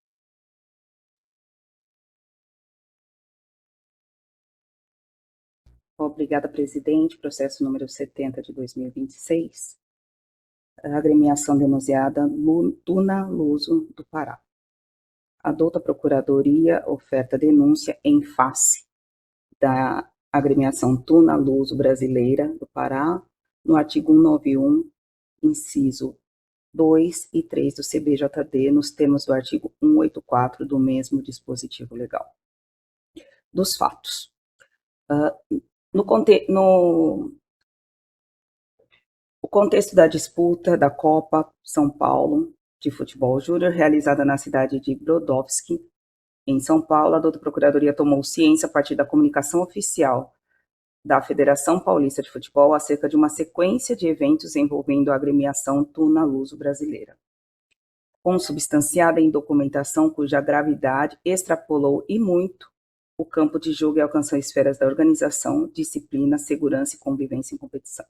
Obrigada, presidente. Processo número 70 de 2026. A agremiação denunciada Tuna Luso do Pará. Adota a Procuradoria oferta denúncia em face da agremiação Tuna Luso Brasileira do Pará, no artigo 191, inciso 2 e 3 do CBJD, nos termos do artigo 184 do mesmo dispositivo legal. Dos fatos. O contexto da disputa da Copa São Paulo de Futebol Júnior, realizada na cidade de Brodowski, em São Paulo, a doutora Procuradoria tomou ciência a partir da comunicação oficial da Federação Paulista de Futebol acerca de uma sequência de eventos envolvendo a agremiação Tuna Luso Brasileira, consubstanciada em documentação cuja gravidade extrapolou e muito o campo de jogo e alcançou esferas da organização, disciplina, segurança e convivência em competição.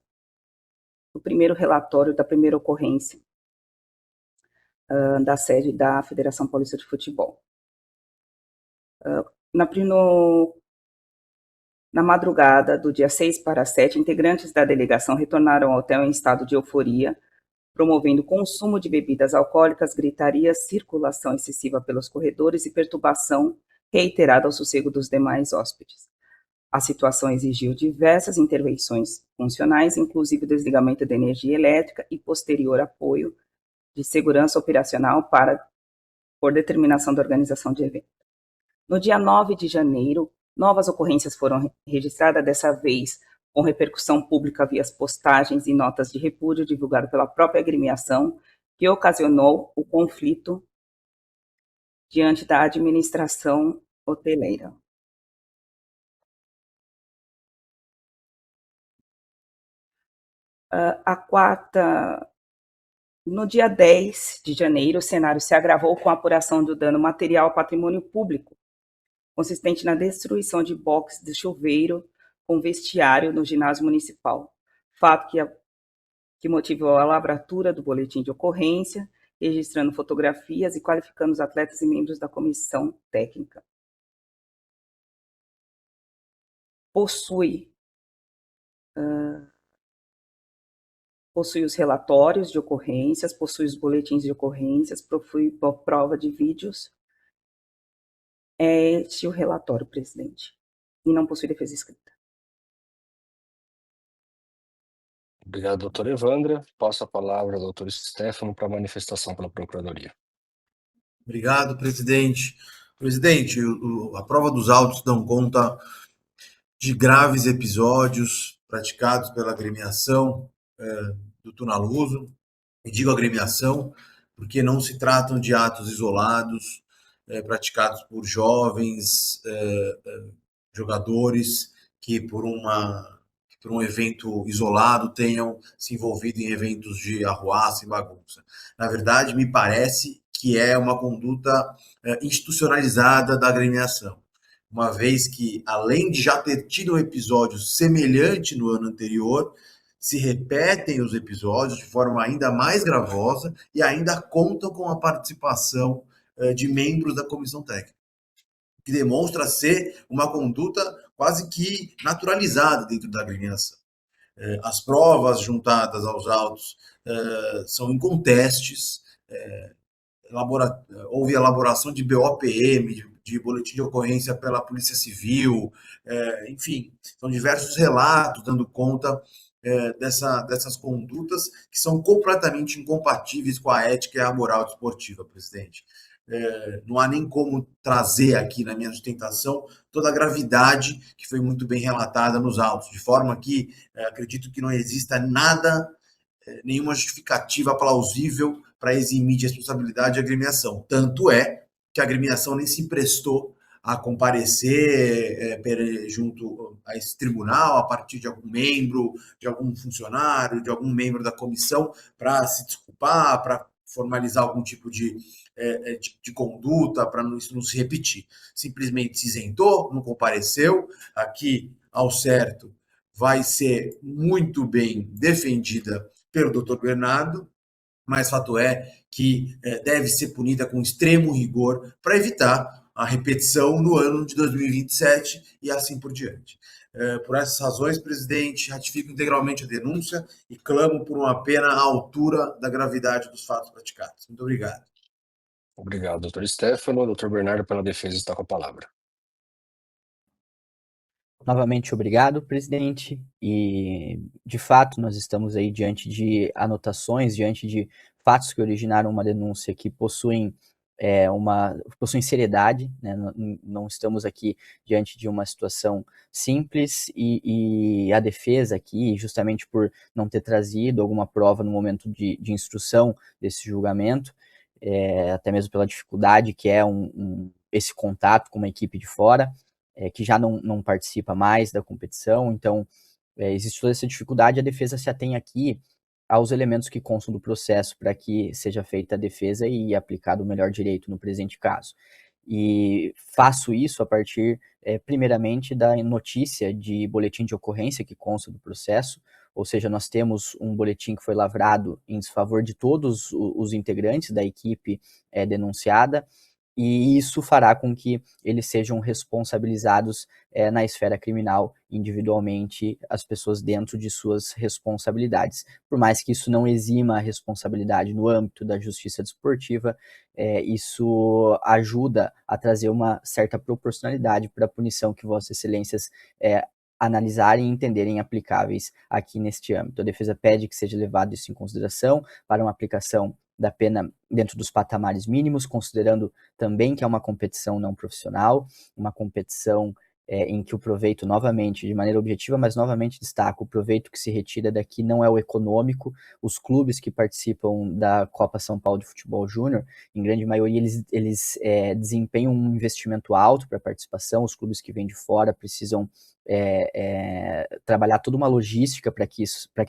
O primeiro relatório da primeira ocorrência da sede da Federação Paulista de Futebol. Na madrugada do dia 6 para 7, integrantes da delegação retornaram ao hotel em estado de euforia, promovendo consumo de bebidas alcoólicas, gritaria, circulação excessiva pelos corredores e perturbação reiterada ao sossego dos demais hóspedes. A situação exigiu diversas intervenções funcionais, inclusive o desligamento da energia elétrica e posterior apoio de segurança operacional por determinação da organização de evento. No dia 9 de janeiro, novas ocorrências foram registradas, dessa vez com repercussão pública via postagens e notas de repúdio divulgadas pela própria agremiação, que ocasionou o conflito diante da administração hoteleira. No dia 10 de janeiro, o cenário se agravou com a apuração do dano material ao patrimônio público, consistente na destruição de boxes de chuveiro com vestiário no ginásio municipal, fato que motivou a lavratura do boletim de ocorrência, registrando fotografias e qualificando os atletas e membros da comissão técnica. Possui os relatórios de ocorrências, possui os boletins de ocorrências, possui prova de vídeos. É este o relatório, presidente, e não possui defesa escrita. Obrigado, doutor Evandra. Passo a palavra ao doutor Stefano para manifestação pela Procuradoria. Obrigado, presidente. Presidente, a prova dos autos dão conta de graves episódios praticados pela agremiação do Tuna Luso, e digo agremiação porque não se tratam de atos isolados praticados por jovens jogadores que por um evento isolado, tenham se envolvido em eventos de arruaça e bagunça. Na verdade, me parece que é uma conduta institucionalizada da agremiação, uma vez que, além de já ter tido um episódio semelhante no ano anterior, se repetem os episódios de forma ainda mais gravosa e ainda contam com a participação de membros da comissão técnica, que demonstra ser uma conduta quase que naturalizada dentro da agremiação. As provas juntadas aos autos são incontestes, houve elaboração de BOPM, de boletim de ocorrência pela Polícia Civil, enfim, são diversos relatos dando conta dessas condutas que são completamente incompatíveis com a ética e a moral desportiva, presidente. Não há nem como trazer aqui na minha sustentação toda a gravidade que foi muito bem relatada nos autos, de forma que acredito que não exista nada, nenhuma justificativa plausível para eximir de responsabilidade a agremiação. Tanto é que a agremiação nem se prestou a comparecer junto a esse tribunal a partir de algum membro, de algum funcionário, de algum membro da comissão para se desculpar, para formalizar algum tipo de conduta, para isso não se repetir. Simplesmente se isentou, não compareceu. Aqui, ao certo, vai ser muito bem defendida pelo doutor Bernardo, mas fato é que deve ser punida com extremo rigor para evitar a repetição no ano de 2027 e assim por diante. Por essas razões, presidente, ratifico integralmente a denúncia e clamo por uma pena à altura da gravidade dos fatos praticados. Muito obrigado. Obrigado, doutor Stefano. Doutor Bernardo, pela defesa, está com a palavra. Novamente, obrigado, presidente. E, de fato, nós estamos aí diante de anotações, diante de fatos que originaram uma denúncia que possuem seriedade, né? Não estamos aqui diante de uma situação simples e a defesa aqui, justamente por não ter trazido alguma prova no momento de instrução desse julgamento, até mesmo pela dificuldade que é esse contato com uma equipe de fora, que já não participa mais da competição, então existe toda essa dificuldade, a defesa se atém aqui aos elementos que constam do processo para que seja feita a defesa e aplicado o melhor direito no presente caso. E faço isso a partir, primeiramente, da notícia de boletim de ocorrência que consta do processo, ou seja, nós temos um boletim que foi lavrado em desfavor de todos os integrantes da equipe denunciada, e isso fará com que eles sejam responsabilizados na esfera criminal individualmente, as pessoas dentro de suas responsabilidades. Por mais que isso não exima a responsabilidade no âmbito da justiça desportiva, isso ajuda a trazer uma certa proporcionalidade para a punição que Vossas Excelências analisarem e entenderem aplicáveis aqui neste âmbito. A defesa pede que seja levado isso em consideração para uma aplicação da pena dentro dos patamares mínimos, considerando também que é uma competição não profissional, uma competição em que o proveito, novamente, de maneira objetiva, mas novamente destaco, o proveito que se retira daqui não é o econômico. Os clubes que participam da Copa São Paulo de Futebol Júnior, em grande maioria, eles desempenham um investimento alto para a participação. Os clubes que vêm de fora precisam trabalhar toda uma logística para que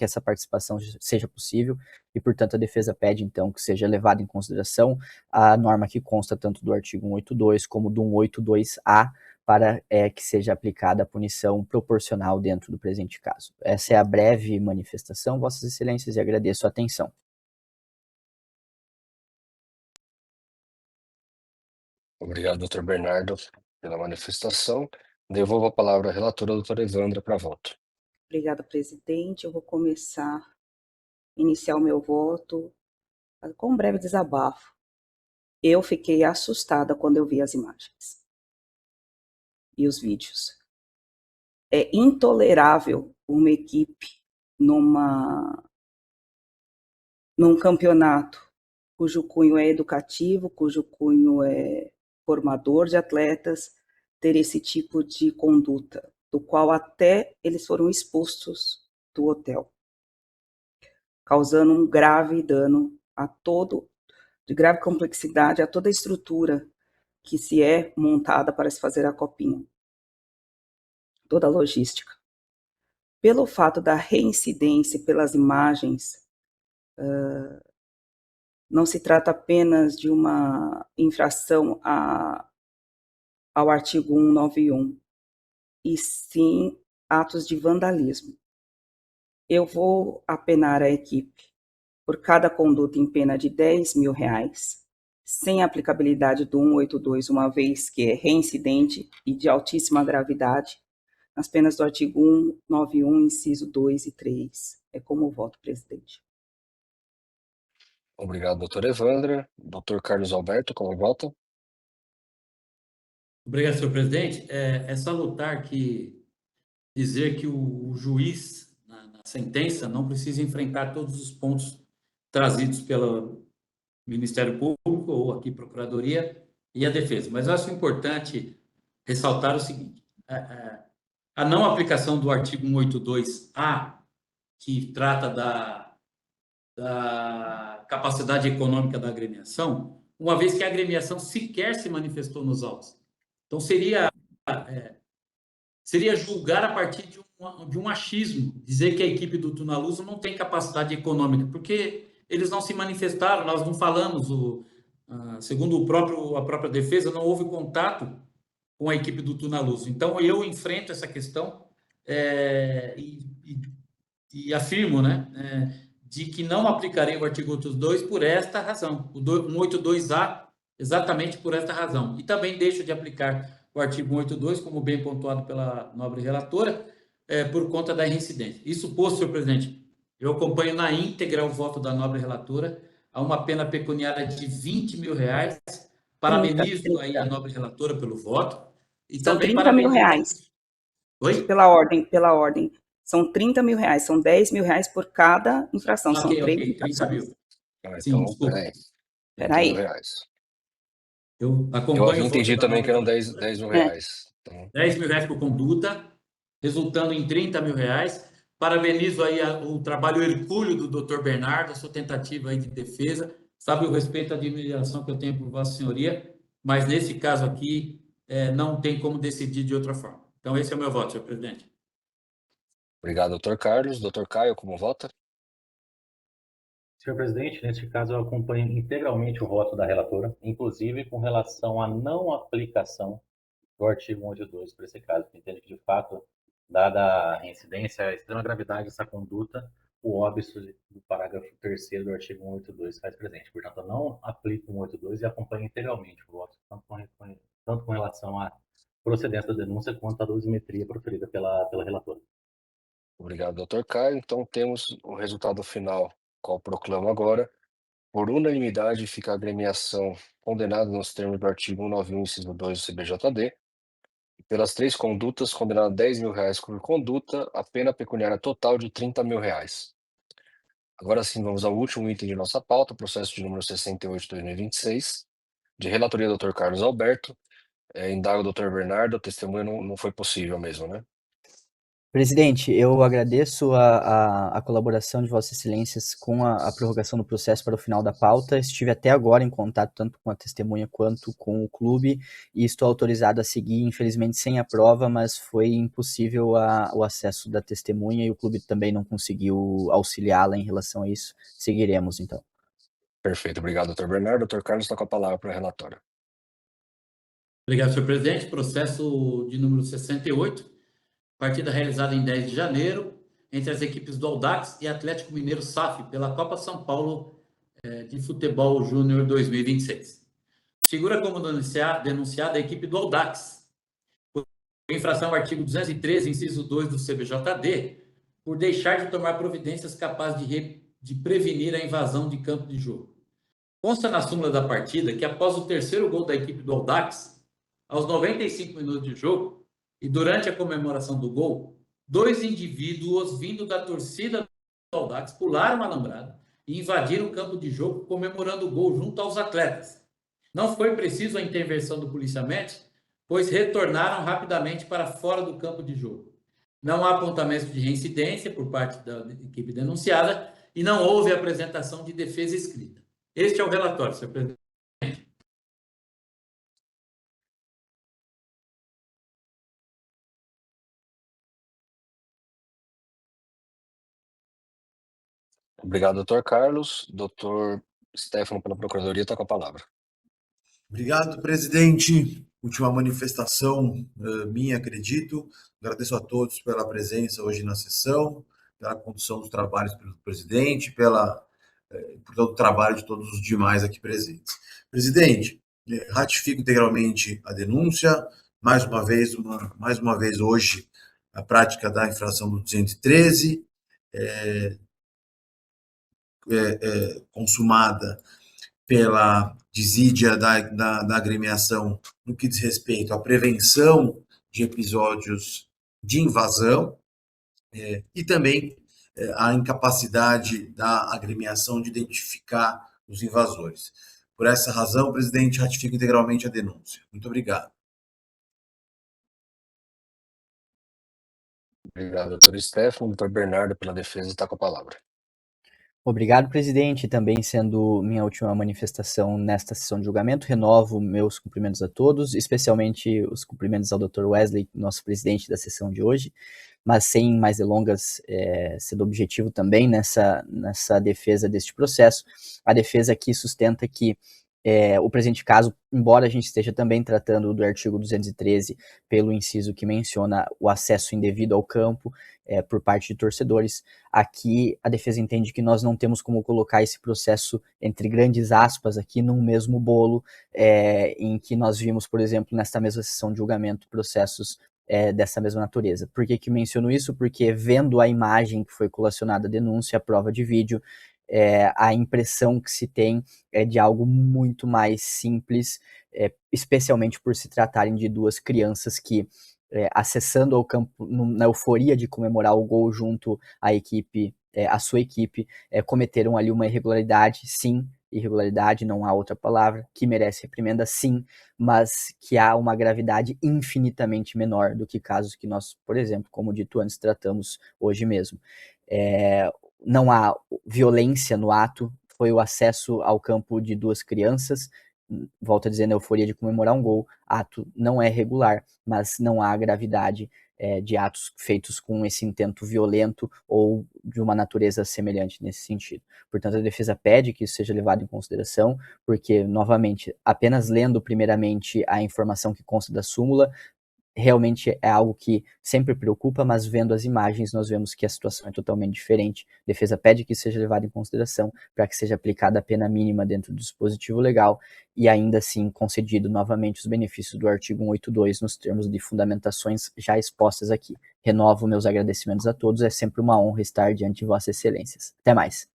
essa participação seja possível, e, portanto, a defesa pede, então, que seja levada em consideração a norma que consta tanto do artigo 182 como do 182-A, para que seja aplicada a punição proporcional dentro do presente caso. Essa é a breve manifestação, Vossas Excelências, e agradeço a atenção. Obrigado, doutor Bernardo, pela manifestação. Devolvo a palavra à relatora, doutora Evandra, para voto. Obrigada, presidente. Eu vou iniciar o meu voto com um breve desabafo. Eu fiquei assustada quando eu vi as imagens e os vídeos. É intolerável uma equipe num campeonato cujo cunho é educativo, cujo cunho é formador de atletas, ter esse tipo de conduta, do qual até eles foram expulsos do hotel, causando um grave dano de grave complexidade a toda a estrutura que se é montada para se fazer a copinha, toda a logística. Pelo fato da reincidência pelas imagens, não se trata apenas de uma infração ao artigo 191, e sim atos de vandalismo. Eu vou apenar a equipe por cada conduta em pena de R$ 10.000, sem aplicabilidade do 182, uma vez que é reincidente e de altíssima gravidade, nas penas do artigo 191, inciso 2 e 3. É como voto, presidente. Obrigado, doutora Evandra. Doutor Carlos Alberto, como vota? Obrigado, senhor presidente. É salutar que dizer que o juiz, na sentença, não precisa enfrentar todos os pontos trazidos pelo Ministério Público, ou aqui Procuradoria, e a defesa. Mas eu acho importante ressaltar o seguinte: a não aplicação do artigo 182-A, que trata da capacidade econômica da agremiação, uma vez que a agremiação sequer se manifestou nos autos. Então, seria julgar a partir de um achismo, dizer que a equipe do Tunaluso não tem capacidade econômica, porque eles não se manifestaram, nós não falamos, segundo a própria defesa, não houve contato com a equipe do Tunaluso. Então, eu enfrento essa questão e afirmo, né, de que não aplicarei o artigo 182 por esta razão, o 182A, exatamente por esta razão. E também deixo de aplicar o artigo 182, como bem pontuado pela nobre relatora, por conta da reincidência. Isso posto, senhor presidente, eu acompanho na íntegra o voto da nobre relatora a uma pena pecuniária de R$ 20.000. Parabenizo aí a nobre relatora pelo voto. E São também R$ 30.000. parabenizo... Oi? Pela ordem. São R$ 30.000, são R$ 10.000 por cada infração, são Ok, 3 30 infrações. mil. Sim, então, desculpa. Peraí. R$30.000. Eu Eu acompanho havia o voto entendido da também que nobre eram relatora. R$10.000. Então, R$ 10.000 por conduta, resultando em R$ 30.000. Parabenizo aí o trabalho hercúleo do doutor Bernardo, a sua tentativa aí de defesa. Sabe o respeito e a admiração que eu tenho por Vossa Senhoria, mas nesse caso aqui não tem como decidir de outra forma. Então, esse é o meu voto, senhor presidente. obrigado, doutor Carlos. Doutor Caio, como vota? Senhor presidente, neste caso eu acompanho integralmente o voto da relatora, inclusive com relação à não aplicação do artigo 182 para esse caso, que entende que, de fato, dada a reincidência, a extrema gravidade dessa conduta, o óbice do parágrafo 3º do artigo 182 faz presente. Portanto, eu não aplico o 182 e acompanho integralmente o voto, tanto com relação à procedência da denúncia quanto à dosimetria proferida pela relatora. Obrigado, doutor Caio. Então, temos o resultado final, qual proclamo agora. Por unanimidade, fica a agremiação condenada nos termos do artigo 191, inciso 2 do CBJD. E pelas 3 condutas, condenada a R$10.000 por conduta, a pena pecuniária total de R$30.000. Agora sim, vamos ao último item de nossa pauta, processo de número 68/2026, de relatoria do Dr. Carlos Alberto. Indago o Dr. Bernardo, a testemunha não foi possível mesmo, né? Presidente, eu agradeço a colaboração de Vossas Excelências com a prorrogação do processo para o final da pauta. Estive até agora em contato tanto com a testemunha quanto com o clube e estou autorizado a seguir, infelizmente sem a prova, mas foi impossível o acesso da testemunha e o clube também não conseguiu auxiliá-la em relação a isso. Seguiremos, então. Perfeito, obrigado, Dr. Bernardo. Dr. Carlos está com a palavra para a relatora. Obrigado, senhor presidente. Processo de número 68, partida realizada em 10 de janeiro, entre as equipes do Audax e Atlético Mineiro SAF, pela Copa São Paulo de Futebol Júnior 2026. Figura como denunciada a equipe do Audax, por infração ao artigo 213, inciso 2 do CBJD, por deixar de tomar providências capazes de prevenir a invasão de campo de jogo. Consta na súmula da partida que após o terceiro gol da equipe do Audax, aos 95 minutos de jogo, e durante a comemoração do gol, 2 indivíduos vindo da torcida do Audax pularam a alambrado e invadiram o campo de jogo comemorando o gol junto aos atletas. Não foi preciso a intervenção do policiamento, pois retornaram rapidamente para fora do campo de jogo. Não há apontamento de reincidência por parte da equipe denunciada e não houve apresentação de defesa escrita. Este é o relatório, senhor presidente. Obrigado, doutor Carlos. Doutor Stefano, pela Procuradoria, está com a palavra. Obrigado, presidente. Última manifestação minha, acredito. Agradeço a todos pela presença hoje na sessão, pela condução dos trabalhos pelo presidente, por todo o trabalho de todos os demais aqui presentes. Presidente, ratifico integralmente a denúncia. Mais uma vez hoje, a prática da infração do 213, consumada pela desídia da agremiação no que diz respeito à prevenção de episódios de invasão e também a incapacidade da agremiação de identificar os invasores. Por essa razão, presidente, ratifico integralmente a denúncia. Muito obrigado. Obrigado, doutor Stefano. Doutor Bernardo, pela defesa, está com a palavra. Obrigado, presidente. Também sendo minha última manifestação nesta sessão de julgamento, renovo meus cumprimentos a todos, especialmente os cumprimentos ao Dr. Wesley, nosso presidente da sessão de hoje, mas sem mais delongas, sendo objetivo também nessa defesa deste processo. A defesa aqui sustenta que o presente caso, embora a gente esteja também tratando do artigo 213 pelo inciso que menciona o acesso indevido ao campo por parte de torcedores, aqui a defesa entende que nós não temos como colocar esse processo entre grandes aspas aqui num mesmo bolo, em que nós vimos, por exemplo, nesta mesma sessão de julgamento, processos dessa mesma natureza. Por que menciono isso? Porque vendo a imagem que foi colacionada a denúncia, a prova de vídeo, a impressão que se tem é de algo muito mais simples, especialmente por se tratarem de duas crianças que, acessando ao campo na euforia de comemorar o gol junto à equipe, a sua equipe, cometeram ali uma irregularidade, sim, irregularidade, não há outra palavra, que merece reprimenda, sim, mas que há uma gravidade infinitamente menor do que casos que nós, por exemplo, como dito antes, tratamos hoje mesmo. Não há violência no ato, foi o acesso ao campo de duas crianças, volto a dizer, na euforia de comemorar um gol, ato não é regular, mas não há gravidade de atos feitos com esse intento violento ou de uma natureza semelhante nesse sentido. Portanto, a defesa pede que isso seja levado em consideração, porque, novamente, apenas lendo primeiramente a informação que consta da súmula, realmente é algo que sempre preocupa, mas vendo as imagens nós vemos que a situação é totalmente diferente. A defesa pede que isso seja levado em consideração para que seja aplicada a pena mínima dentro do dispositivo legal e ainda assim concedido novamente os benefícios do artigo 182 nos termos de fundamentações já expostas aqui. Renovo meus agradecimentos a todos, é sempre uma honra estar diante de vossas excelências. Até mais.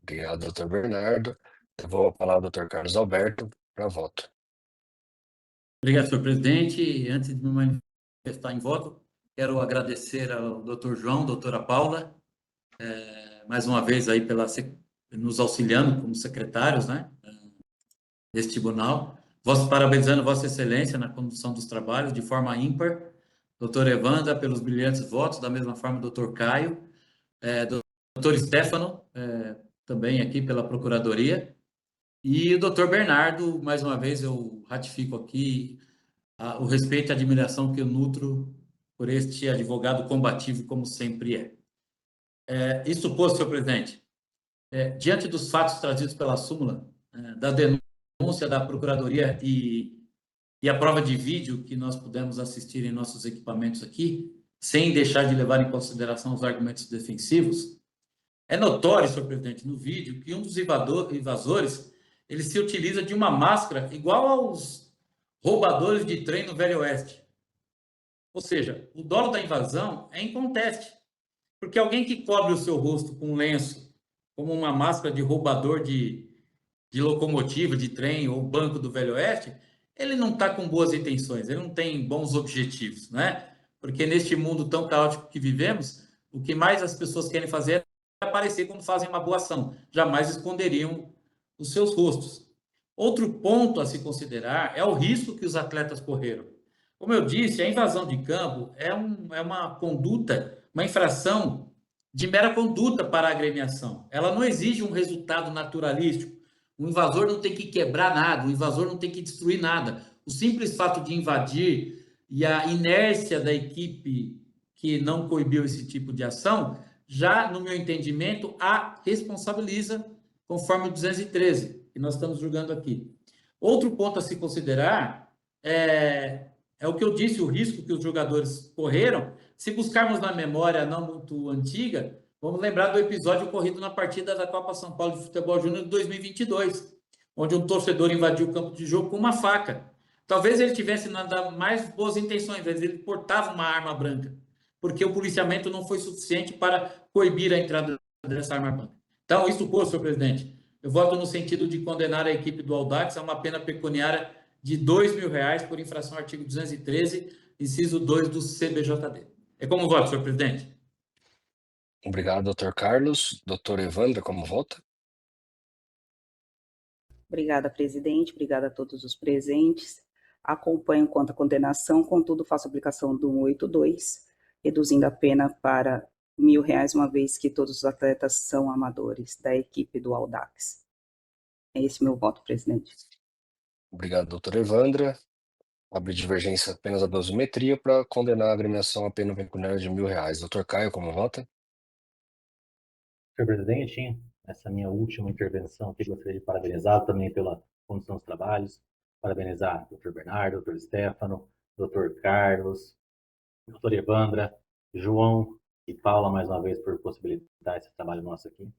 Obrigado, doutor Bernardo. Eu vou falar ao doutor Carlos Alberto para voto. Obrigado, senhor presidente. Antes de me manifestar em voto, quero agradecer ao doutor João, doutora Paula, mais uma vez aí nos auxiliando como secretários, né, desse tribunal. Parabenizando Vossa Excelência na condução dos trabalhos de forma ímpar. Doutor Evandra, pelos brilhantes votos, da mesma forma, doutor Caio, doutor Stefano, também aqui pela Procuradoria. E o doutor Bernardo, mais uma vez, eu ratifico aqui o respeito e a admiração que eu nutro por este advogado combativo, como sempre é. Isso posto, senhor presidente, diante dos fatos trazidos pela súmula, da denúncia da Procuradoria e a prova de vídeo que nós pudemos assistir em nossos equipamentos aqui, sem deixar de levar em consideração os argumentos defensivos, é notório, senhor presidente, no vídeo, que um dos invasores ele se utiliza de uma máscara igual aos roubadores de trem no Velho Oeste. Ou seja, o dolo da invasão é inconteste, porque alguém que cobre o seu rosto com um lenço, como uma máscara de roubador de locomotiva, de trem ou banco do Velho Oeste, ele não está com boas intenções, ele não tem bons objetivos, né? Porque neste mundo tão caótico que vivemos, o que mais as pessoas querem fazer é aparecer quando fazem uma boa ação, jamais esconderiam os seus rostos. Outro ponto a se considerar é o risco que os atletas correram. Como eu disse, a invasão de campo é uma conduta, uma infração de mera conduta para a agremiação. Ela não exige um resultado naturalístico. O invasor não tem que quebrar nada, o invasor não tem que destruir nada. O simples fato de invadir e a inércia da equipe que não coibiu esse tipo de ação já, no meu entendimento, a responsabiliza conforme o 213, que nós estamos julgando aqui. Outro ponto a se considerar é o que eu disse, o risco que os jogadores correram. Se buscarmos na memória não muito antiga, vamos lembrar do episódio ocorrido na partida da Copa São Paulo de Futebol Júnior de 2022, onde um torcedor invadiu o campo de jogo com uma faca. Talvez ele tivesse nada mais boas intenções, mas ele portava uma arma branca, porque o policiamento não foi suficiente para coibir a entrada dessa arma branca. Então, isso posto, senhor presidente, eu voto no sentido de condenar a equipe do Audax a uma pena pecuniária de R$ 2.000 por infração ao artigo 213, inciso 2 do CBJD. É como voto, senhor presidente? Obrigado, doutor Carlos. Doutor Evandro, como vota? Obrigada, presidente. Obrigada a todos os presentes. Acompanho quanto à condenação, contudo, faço aplicação do 182, reduzindo a pena para R$ 1.000, uma vez que todos os atletas são amadores da equipe do Audax. É esse meu voto, presidente. Obrigado, doutor Evandra. Abre divergência apenas a dosimetria para condenar a agremiação a pena pecuniária de R$ 1.000. Doutor Caio, como vota? Senhor presidente, essa minha última intervenção aqui, gostaria de parabenizar também pela condução dos trabalhos, parabenizar o Dr. Bernardo, Dr. Stefano, Dr. Carlos, Dr. Evandra, João e Paula, mais uma vez, por possibilitar esse trabalho nosso aqui.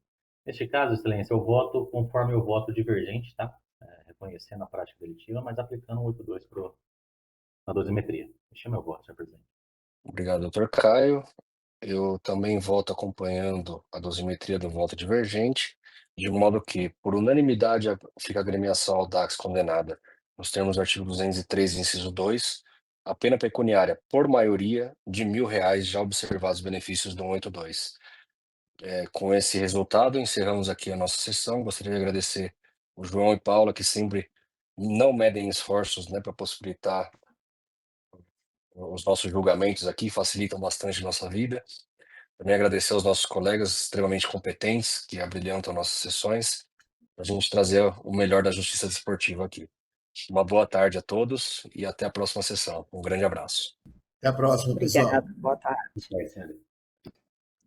Neste caso, excelência, eu voto conforme o voto divergente, tá? Reconhecendo a prática delitiva, mas aplicando o 82 na dosimetria. Este é meu voto, senhor presidente. Obrigado, doutor Caio. Eu também voto acompanhando a dosimetria do voto divergente, de modo que, por unanimidade, fica a agremiação Audax condenada, nos termos do artigo 203, inciso 2, a pena pecuniária, por maioria, de R$ 1.000, já observados os benefícios do 182. Com esse resultado, encerramos aqui a nossa sessão. Gostaria de agradecer o João e Paula, que sempre não medem esforços, né, para possibilitar os nossos julgamentos aqui, facilitam bastante a nossa vida. Também agradecer aos nossos colegas extremamente competentes que abrilhantam nossas sessões, para a gente trazer o melhor da justiça desportiva aqui. Uma boa tarde a todos e até a próxima sessão. Um grande abraço. Até a próxima, pessoal. Obrigada, boa tarde. Senhor.